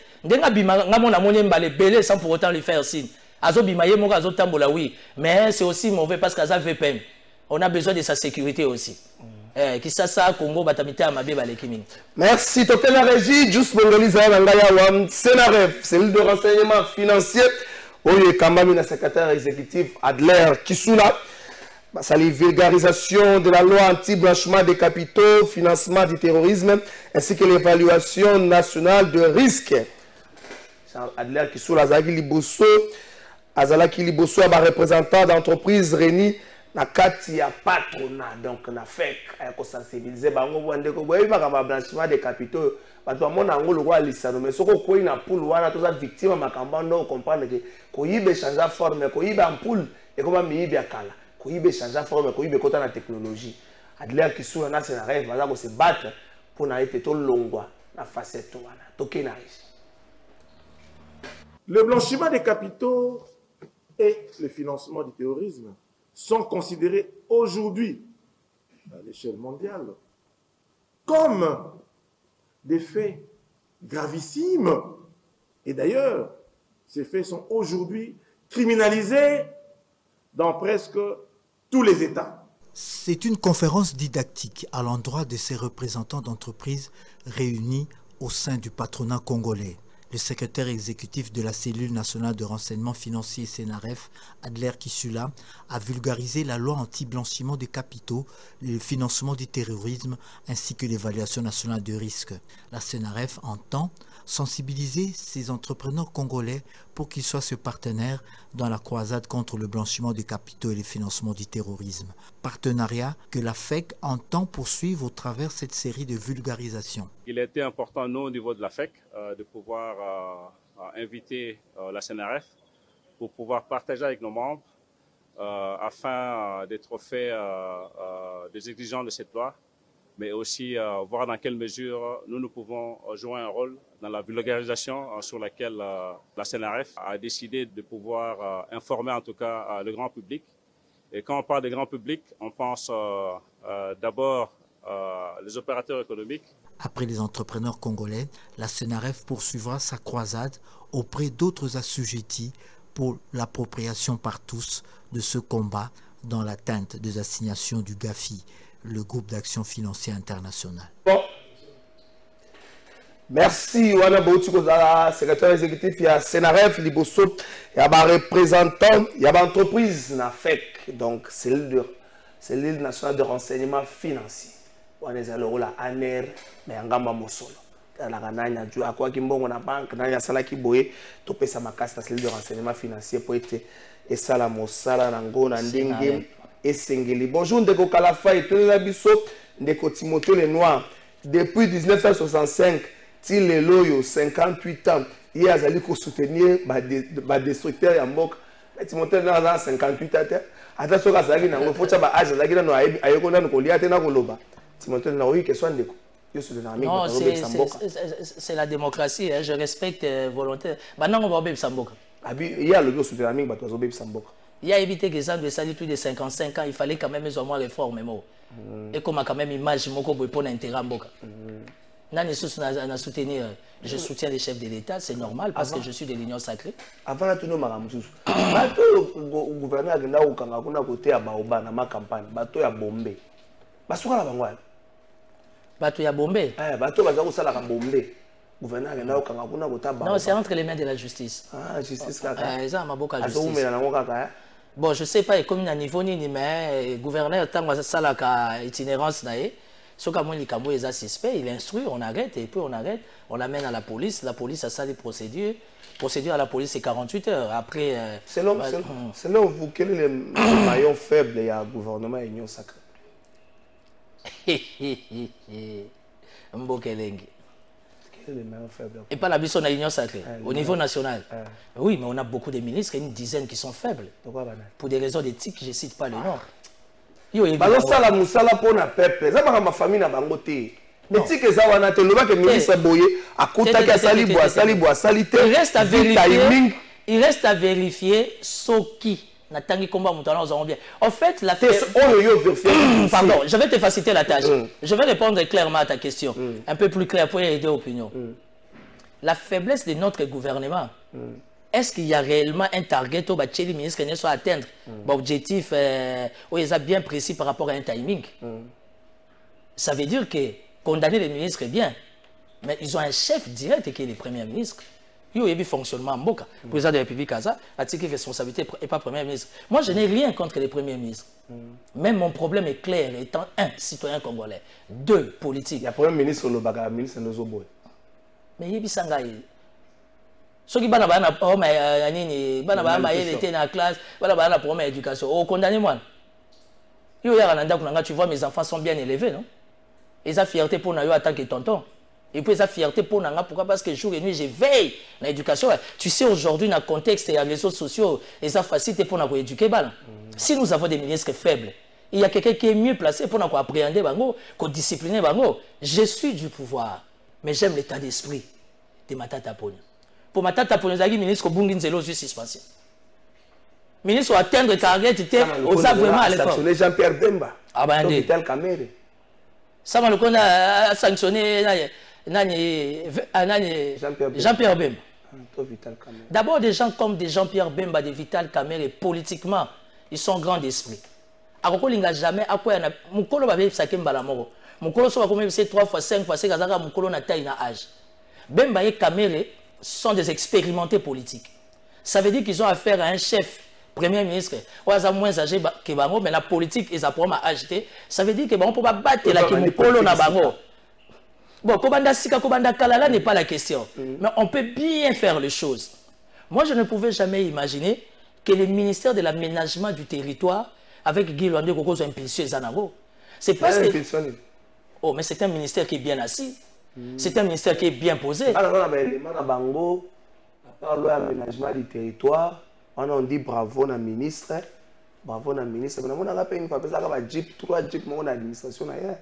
S5: Sans pour autant lui faire signe. Azo bimaye mo azo tambola oui, mais c'est aussi mauvais parce qu'aza VPM. On a besoin de sa sécurité aussi. Qui ça Congo batamité à Mabé Balekiming.
S4: Merci Tote la régie, juste Mongoliza Nangaya Wam Sénaref, cellule de renseignement financier. Oye Kambami na secrétaire exécutif Adler Kisula. C'est la vulgarisation de la loi anti-blanchiment des capitaux, financement du terrorisme, ainsi que l'évaluation nationale de risque. Adler Kisula Azaki Liboso, Azalaki Liboso, représentant d'entreprise réunie. Na kati ya patronat donc na FEC ayako sensibiliser bango bwande ko boyi makamba blanchiment des capitaux bato amona ngo lokwa lisano mais soko koyi na pool wana toza victime makamba ndo comprendre que ko yibe changer forme ko yibe ampoule et comme mi yibe akala ko yibe changer forme ko yibe kota na technologie Adler Kisula na c'est rêve baza ko se battre pour na été to longwa na facette wana tokena
S6: le blanchiment des capitaux et le financement du terrorisme sont considérés aujourd'hui, à l'échelle mondiale, comme des faits gravissimes. Et d'ailleurs, ces faits sont aujourd'hui criminalisés dans presque tous les États.
S7: C'est une conférence didactique à l'endroit de ces représentants d'entreprises réunis au sein du patronat congolais. Le secrétaire exécutif de la cellule nationale de renseignement financier Sénaref, Adler Kisula, a vulgarisé la loi anti-blanchiment des capitaux, le financement du terrorisme ainsi que l'évaluation nationale de risque. La Sénaref entend sensibiliser ces entrepreneurs congolais pour qu'ils soient ce partenaire dans la croisade contre le blanchiment des capitaux et le financement du terrorisme. Partenariat que la FEC entend poursuivre au travers de cette série de vulgarisation.
S8: Il a été important, nous, au niveau de la FEC, de pouvoir inviter la CNRF pour pouvoir partager avec nos membres afin d'être fait des exigences de cette loi, mais aussi voir dans quelle mesure nous pouvons jouer un rôle dans la vulgarisation sur laquelle la CNRF a décidé de pouvoir informer en tout cas le grand public. Et quand on parle de grand public, on pense d'abord les opérateurs économiques.
S7: Après les entrepreneurs congolais, la CNRF poursuivra sa croisade auprès d'autres assujettis pour l'appropriation par tous de ce combat dans l'atteinte des assignations du GAFI, le groupe d'action financière internationale.
S4: Bon. Merci, Wana Boutiko, secrétaire exécutif, il y a CNRF, Liboso, il y a un représentant, il y a une entreprise, na FEC, donc c'est l'île nationale de renseignement financier. On est à l'euro, la ANER, mais en gamme Mosolo. La Ganania, du à quoi qui m'ont na banque, Nanya Salaki Boye, topé sa macasse, la l'île de renseignement financier pour être et Salamosala, Nango, Nandingue, et Sengeli. Bonjour, Ndeko Kalafa et Telabiso, Ndeko Timothée Le Noir. Depuis 1965, Til Eloyo, 58 ans, il a allé soutenir les destructeurs Yambok, Timothée na 58 ate ata soka zaki na ngofo cha ba age zaki na no ayeko na ko liate na ko loba Timothée na oui que soit ndeko yo sur le ami
S5: non c'est la démocratie hein, je respecte volontaire maintenant on va obéir samboka
S4: abi il y a le bio sur le ami bato obéir samboka
S5: il y a évité que ça de ça plus de 55 ans il fallait quand même ils ont moins réforme mo et comme quand même image moko boy pour intérêt mboka nani sous na soutenir je soutiens les chefs de l'État, c'est normal parce que je suis de l'Union sacrée.
S4: Avant tout le monde, le gouverneur a dit que côté à Baoba dans ma campagne, bateau à Bombay. Bateau à Bangwal.
S5: Bateau à Bombay.
S4: Bateau à Bombay. Gouverneur a dit que côté à Baoba.
S5: Non, c'est entre les mains de la justice.
S4: Ah, justice kaka.
S5: Ça m'a beaucoup à justice. Bon, je sais pas comme à niveau ni mais gouverneur tant que ça la itinérance naé. Ce que moi, il est suspect, il instruit, on arrête, et puis on arrête, on l'amène à la police a ça les procédures. Procédure à la police, c'est 48 heures. Après.
S4: Selon vous, quel est le maillon faible du gouvernement Union sacrée?
S5: Mbokelengi.
S4: Quel est le maillon faible?
S5: Et pas la mission de l'Union sacrée, au niveau national. Oui, mais on a beaucoup de ministres, une dizaine qui sont faibles. Pour des raisons d'éthique, je ne cite pas le nom.
S4: Balosala musala pona peuple ça ba ma famille na bango te éthique eza wana te loba que ministre boye akutaki asali te
S5: il reste à vérifier soki na tangi komba mutana ozango bien en fait la pardon je vais te faciliter la tâche je vais répondre clairement à ta question un peu plus clair pour aider l'opinion la faiblesse de notre gouvernement est-ce qu'il y a réellement un target au bacheli ministre qui soit atteindre l'objectif où ils sont bien précis par rapport à un timing? Ça veut dire que condamner les ministres est bien, mais ils ont un chef direct qui est le premier ministre. Il y a un fonctionnement en Boka. Le président de la République a ça, a tiré responsabilité et pas premier ministre. Moi, je n'ai rien contre les premiers ministres. Même mon problème est clair, étant un, citoyen congolais, deux, politique.
S4: Il y a un premier ministre, le baga, ministre Nozoboy.
S5: Mais il y a ceux qui bana bana pour nini bana bana était dans la classe bana bana pour ma éducation oh condamné moi yo ya nanda kunanga tu vois mes enfants sont bien élevés non ils ont fierté pour na yo en tant que tonton et puis ils ont fierté pour nanga pourquoi parce que jour et nuit je veille dans l'éducation tu sais aujourd'hui dans le contexte et les réseaux sociaux ils ont facilité pour na éduquer bana si nous avons des ministres faibles il y a quelqu'un qui est mieux placé pour na appréhender bango ko discipliner bango je suis du pouvoir mais j'aime l'état d'esprit de Matata Ponyo. Pour ma tata pour nous dire ministre Bungi Nzelo sur suspension. Ministre atteindre target était on sait vraiment à l'époque.
S4: Sanctionné Jean-Pierre Bemba.
S5: Ah ben
S4: Vital Kamere.
S5: Ça m'a le qu'on a sanctionné Jean-Pierre Bemba. D'abord des gens comme des Jean-Pierre Bemba, des Vital Kamere politiquement, ils sont grands d'esprit. Akoko linga jamais à quoi na mukolo ba be sakemba la moko. Mukolo so ba comme c'est 3 fois 5 fois 6 kazaka mukolo na taille na âge. Bemba et Kamere sont des expérimentés politiques. Ça veut dire qu'ils ont affaire à un chef, premier ministre, ou à moins âgé que Bango, mais la politique, ils apprennent à agiter. Ça veut dire que on peut pas battre la Kimokolo na Bango. Bon, Kobanda Sika, Kobanda Kalala n'est pas la question. Mais on peut bien faire les choses. Moi, je ne pouvais jamais imaginer que le ministère de l'aménagement du territoire, avec Guy Luandé Koko, soit impulsé Zanago. C'est parce que... Oh, mais c'est un ministère qui est bien assis. C'est un ministère qui est bien posé.
S4: Bango, à part l'aménagement du territoire, on dit bravo na ministre. Bravo na ministre. Mais on a pas une fois ça va jeep 3 jeep mon administration ailleurs.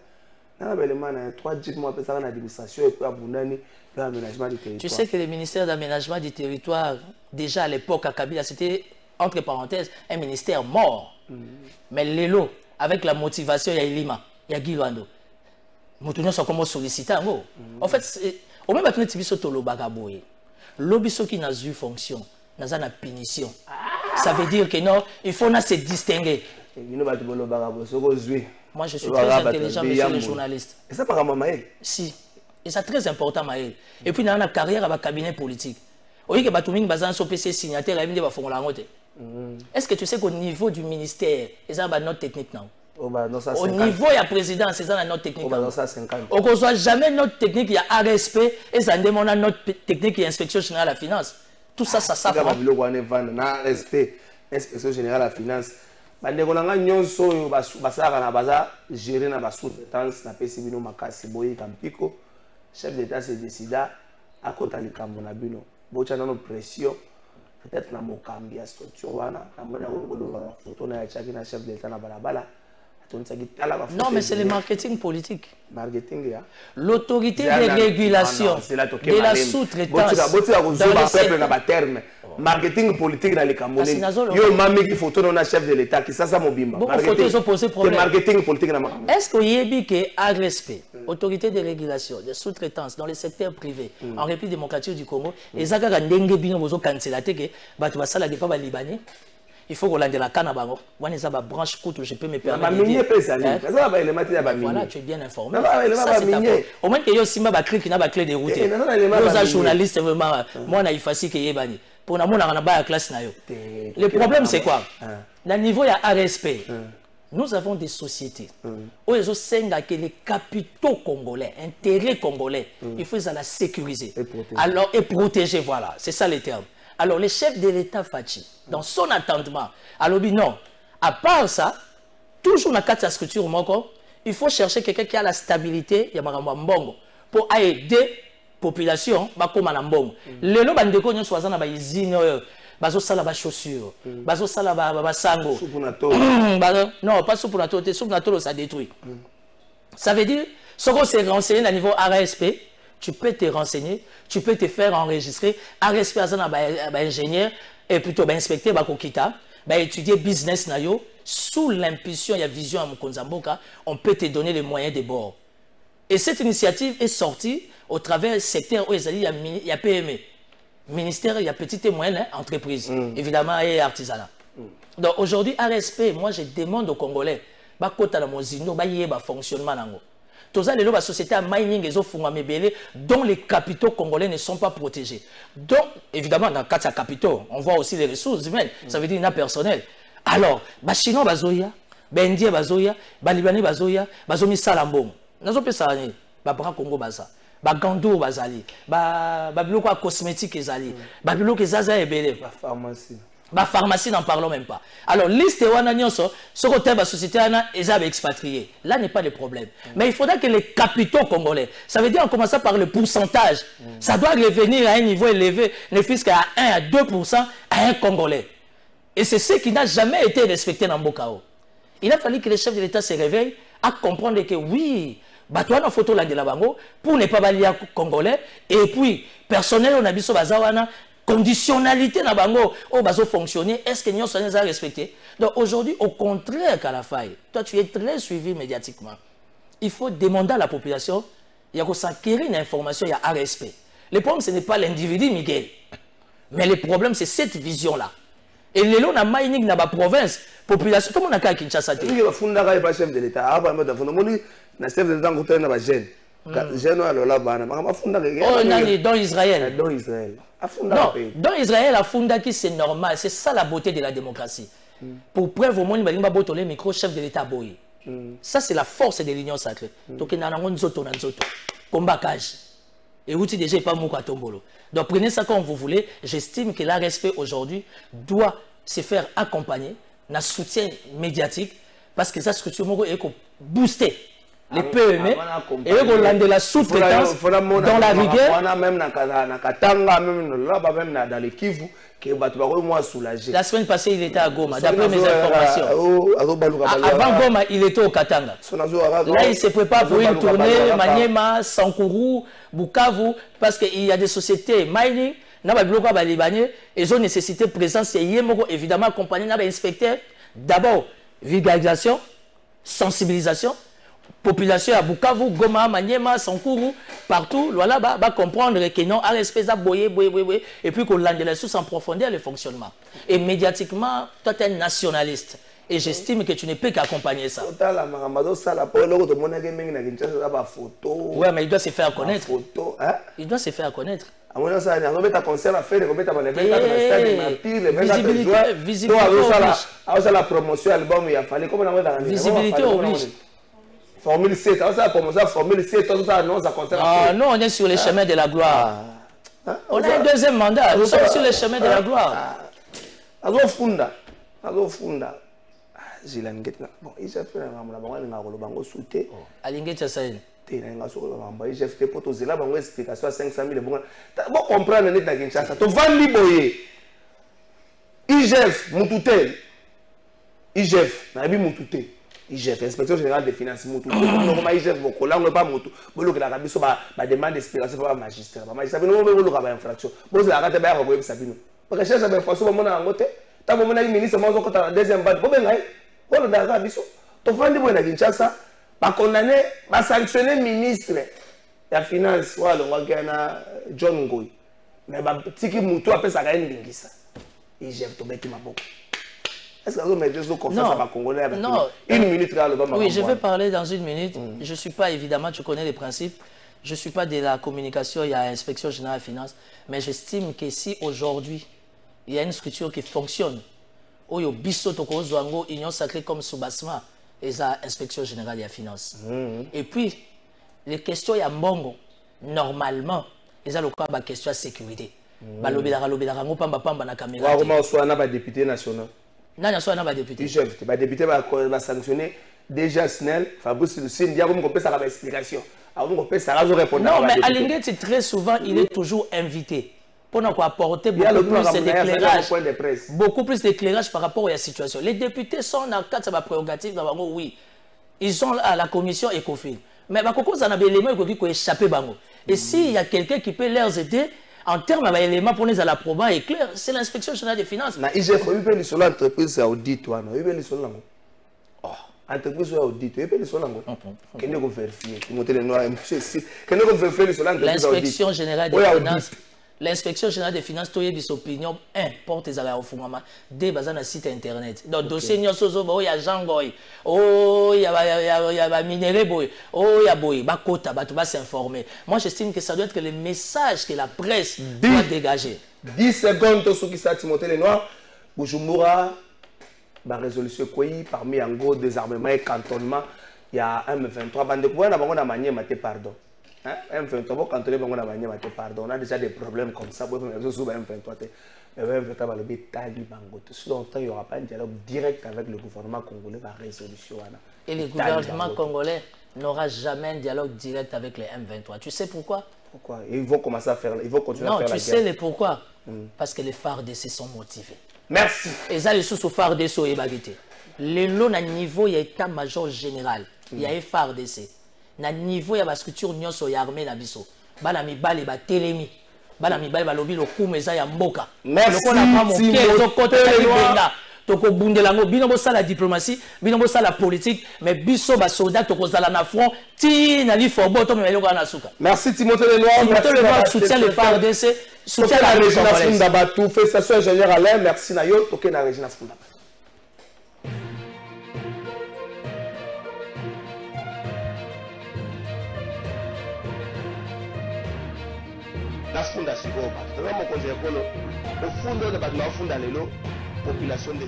S4: On a bellement 3 jeep mon ça en administration et puis abundani l'aménagement du territoire.
S5: Tu sais que le ministère d'aménagement du territoire déjà à l'époque à Kabila c'était entre parenthèses un ministère mort. Mais l'élo avec la motivation il y a Ilima, il y a Guy Luando. Nous sommes comme sollicités. En fait, au même temps, tu as le bagaboye. L'obiso qui n'a eu fonction, n'a pas punition. Ça veut dire que non, il faut se distinguer. Moi, je suis très intelligent, monsieur le journaliste.
S4: Et ça, par exemple, Maël?
S5: Si. Et c'est très important, Maël. Et puis, dans la carrière, avec le cabinet politique. Oui, que Batuming Bazan soit PC signataire, il va faire la route. Est-ce que tu sais qu'au niveau du ministère, ils ont notre technique non? Au niveau de la présidence, c'est ça notre technique. On ne reçoit jamais notre technique, il y a ARSP et ça demande notre technique, il y a inspection générale de la finance. Tout ça, ça s'apprend.
S4: ARSP, inspection générale de la finance. Bandekolanga nyonso basaka na baza gérer na sous-traitance na pesibino makasi boye kampiko chef d'état se décida à kota likambo na bino bocha na pression peut-être na mokambi ya structure wana namona kolonga photo na chaki na chef de l'état na balabala.
S5: Non, mais c'est le marketing politique.
S4: Marketing, ya.
S5: L'autorité de régulation de la sous-traitance.
S4: Marketing politique dans les Camerounais. Yo mami qui photo na chef de l'état qui ça mobimba. Marketing politique na makambo.
S5: Est-ce que yebi que RSP, autorité de régulation de sous-traitance dans le secteur privé en République démocratique du Congo, ezaka ka ndenge bino bozo cancellater que batu basala de pas ba libanais. Il faut qu'on ait de la canne à bango. Voilà, branche coûte, je peux me permettre de dire. Voilà, tu es bien informé. Au moins que yo simba ba clé qui n'a pas clé de route. Nos journalistes vraiment moi na ifasi que yebani. Pour na mona na ba classe na yo. Le problème c'est quoi? Dans niveau il y a RSP. Nous avons des sociétés où ils ont que les capitaux congolais, intérêts congolais, il faut les sécuriser. Alors et protéger, voilà, c'est ça les termes. Alors, le chef de l'État Fachi, dans son attendement, alors non, à part ça, toujours dans la structure, il faut chercher quelqu'un qui a la stabilité, pour aider la population, comme en Mbongo. Les gens qui ont des usines, bazo sala ba chaussures, bazo sala ba sango. Non, pas soupunato, soupunato ça détruit. Ça veut dire, ce qu'on s'est renseigné à niveau RSP, tu peux te renseigner, tu peux te faire enregistrer. RSP ingénieur et plutôt inspecteur bakokita, étudier business nayo sous l'impulsion, il y a vision à Mkonzamboka, on peut te donner les moyens de bord. Et cette initiative est sortie au travers du secteur où il y a PME, ministère, il y a petites et moyennes entreprises, évidemment et artisanat. Donc aujourd'hui RSP, moi je demande aux Congolais, bakota la mozino, ba fonctionnement nango. La société à mining dont les capitaux congolais ne sont pas protégés. Donc, évidemment, dans le cas de capitaux, on voit aussi les ressources humaines. Ça veut dire une personnel. Alors, les Chinois, les Indiens, les Libanais, les Zomi Salambon, les Zomi Babra Congo, les Gando, les cosmétiques, les Zaza et Belé.
S4: La pharmacie.
S5: La pharmacie, n'en parlons même pas. Alors, liste ce côté de la société, ils ont expatrié. Là n'est pas le problème. Mais il faudra que les capitaux congolais, ça veut dire en commençant par le pourcentage, ça doit revenir à un niveau élevé, ne fût-ce qu'à 1 à 2% à un Congolais. Et c'est ce qui n'a jamais été respecté dans Mbokao. Il a fallu que les chefs de l'État se réveillent à comprendre que oui, toi, on photo là de la bango pour ne pas balayer Congolais. Et puis, personnel, on a vu ce bazawana. Conditionnalité na bango au bazo fonctionner, est-ce que nous sommes respectés? Donc aujourd'hui, au contraire, Kalafay, toi tu es très suivi médiatiquement. Il faut demander à la population, il y a s'acquérir une information, il y a RSP. Le problème, ce n'est pas l'individu, Miguel. Mais le problème, c'est cette vision-là. Et les gens na mining na ba province, population, tout le monde a qu'à Kinshasa.
S4: Il y a un chef de l'État, na chef de l'État, na ba jeune.
S5: Dans Israël.
S4: Dans Israël.
S5: Non, dans Israël, c'est normal. C'est ça la beauté de la démocratie. Pour preuve, au moins, il y a un micro chef de l'État. Ça, c'est la force de l'Union sacrée. Donc, il y a un combat cage. Et vous dites déjà, pas Mouka Tombolo. Donc, prenez ça comme vous voulez. J'estime que la respect aujourd'hui doit se faire accompagner dans le soutien médiatique parce que ça, structure est booster. Les PME et de la sous-traitance dans la rigueur. La semaine passée, il était à Goma, d'après mes informations. Avant Goma, il était au Katanga. Là, il se prépare pour une tournée, Maniema, Sankourou, Bukavu, parce qu'il y a des sociétés mining, ils ont nécessité présence, évidemment accompagné d'un inspecteur. D'abord, vulgarisation, sensibilisation. Population à Bukavu, Goma, Maniema, Sankourou, partout, voilà, va comprendre que non, RSP, et puis qu'on l'a de sous en profondeur le fonctionnement. Et médiatiquement, toi, tu es un nationaliste. Et j'estime que tu ne peux qu'accompagner ça. Oui, mais il doit se faire connaître. Il doit se faire connaître. Visibilité oblige.
S4: Formule 7, Formule 7,
S5: non, on est sur les chemins de la gloire. On a un deuxième mandat, nous sommes sur les chemins de la gloire.
S4: IGF Moutouté. IGF, Nabi Moutouté. IGF, Inspection Générale des Finances, Moutouté. Normalement, IGF, vous ne pas Moutou. Vous ne pouvez pas demande d'explication pour le magistrat. Le magistrat, vous ne pouvez pas infraction. Vous ne pouvez pas faire Sabino. Recherche à l'infraction, vous avez un côté. Tant que vous avez un ministre, vous avez un deuxième bande. Vous avez un côté. Vous avez un côté. Vous avez un côté. Vous condamné, vous sanctionné le ministre de la Finance, John Ngoy. Mais si vous avez un côté, IGF, vous avez un côté. Est-ce que vous mettez confiance à ma Congolais?
S5: Non.
S4: Une minute là, le
S5: oui, je vais parler dans une minute. Je ne suis pas, évidemment, tu connais les principes. Je ne suis pas de la communication, il y a l'inspection générale des finances. Mais j'estime que si aujourd'hui, il y a une structure qui fonctionne, où il y a Bisso Tokozwango, Union Sacrée comme Soubasma, et ça, inspection générale des finances. Et puis, les questions, il y a Mbongo. Normalement, il y a le cas de question de sécurité.
S4: Comment on a député national?
S5: Non, il y a un député.
S4: Le député va sanctionner déjà Snell, Fabrice Lucien, il y a une explication. Non,
S5: mais Alinguet, très souvent, il est toujours invité pour nous apporter beaucoup plus d'éclairage par rapport à la situation. Les députés sont dans le cadre de la prérogative, oui, ils sont à la commission ECOFIN. Mais il y a des éléments qui ont échappé. Et s'il y a quelqu'un qui peut leur aider, en termes d'éléments pour nous à la proba est clair, c'est l'inspection générale des finances.
S4: Il faut que l'entreprise audit. Entreprise audit.
S5: L'inspection générale des finances. L'inspection générale des finances, tu as des opinions, porte les arrêts au fond, deux bazar site internet. Donc, dossier, il y a Jean Goy, il y a Minéré Boy, il y a Boy, Bakota, tu vas s'informer. Moi, j'estime que ça doit être le message que la presse doit dégager.
S4: 10 secondes, ceux qui sont Timothée Lenoir, Bujumbura, la résolution Koyi, parmi en gros désarmement et cantonnement, il y a M23. Pardon. M23, quand on a déjà des problèmes comme ça, M23, si longtemps il n'y aura pas un dialogue direct avec le gouvernement congolais, la résolution.
S5: Et le gouvernement congolais n'aura jamais un dialogue direct avec les M23. Tu sais pourquoi?
S4: Pourquoi? Ils vont commencer à faire, ils vont continuer à faire la guerre.
S5: Non, tu sais le pourquoi? Parce que les FARDC sont motivés.
S4: Merci.
S5: Et ça, les sous FARDC sont ébagité. Le long à niveau, il y a état-major général. Il y a FARDC. Na niveau ya ba structure nyonso ya armée na biso bana mibale ba telemi bana mibale ba lobi lokumu eza ya mboka lokola pa moke zo kota libenda toko bundela ngo bino bo sala diplomatie bino bo sala politique mais biso ba soldat toko zala na front ti na li forbo to me yoko na suka.
S4: Merci Timothée Lenoir.
S5: Timothée Lenoir soutient le FARDC, soutient
S4: la Régina Funda Batou, félicitations ingénieur Alain, merci Nayo toke na Régina Funda. La funda sikoyo bato tala mokonzi ekolo ofunda oyo bato bafunda lelo population de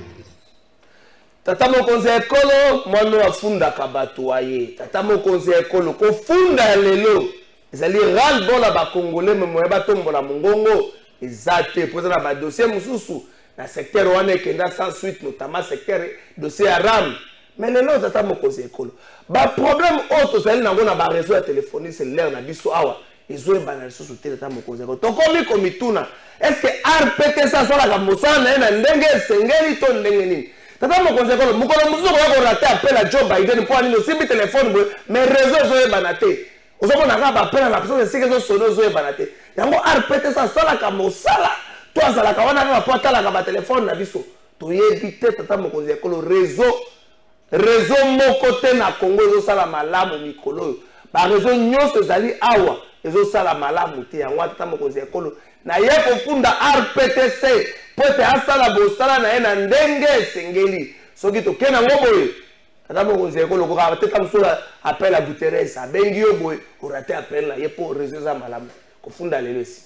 S4: tata mokonzi ekolo mwana afundaka bato aye tata mokonzi ekolo kofunda lelo ezali ras-le-bol na bakongole memoya batombola mongongo eza te mpo eza na badossier mosusu na secteur wana ekenda sans suite notamment secteur dossier ya ram mais lelo tata mokonzi ekolo baproblème oyo tozali nango na bareseau ya téléphonie cellulaire na biso awa ils ont banalisé sous le temps de Tokomi komituna. Est-ce que RPT ça soit la mosana na ndenge sengeli to ndenge nini? Tata mokonze ko mukolo muzuko ko raté appel à Joe Biden pour aller aussi bi téléphone mais réseau zo banate. Ozo na ka ba appel na personne c'est que zo sono zo banate. Yango RPT ça soit la mosala. Toi ça la ka wana na porta la ka téléphone na biso. To yebite tata mokonze ko réseau mokote na Congo zo sala malamu mikolo. Ba réseau nyonso zali awa. Ezo sala malamu te yango tata mokonzi ekolo na ye kofunda RPTC pote asala bosala na ye na ndenge esengeli soki tokenda ngo boye tata mokonzi ekolo koka teta mosolo appel à Guterres abengi yo boye orate appel na ye po réseau za malamu kofunda lelo esi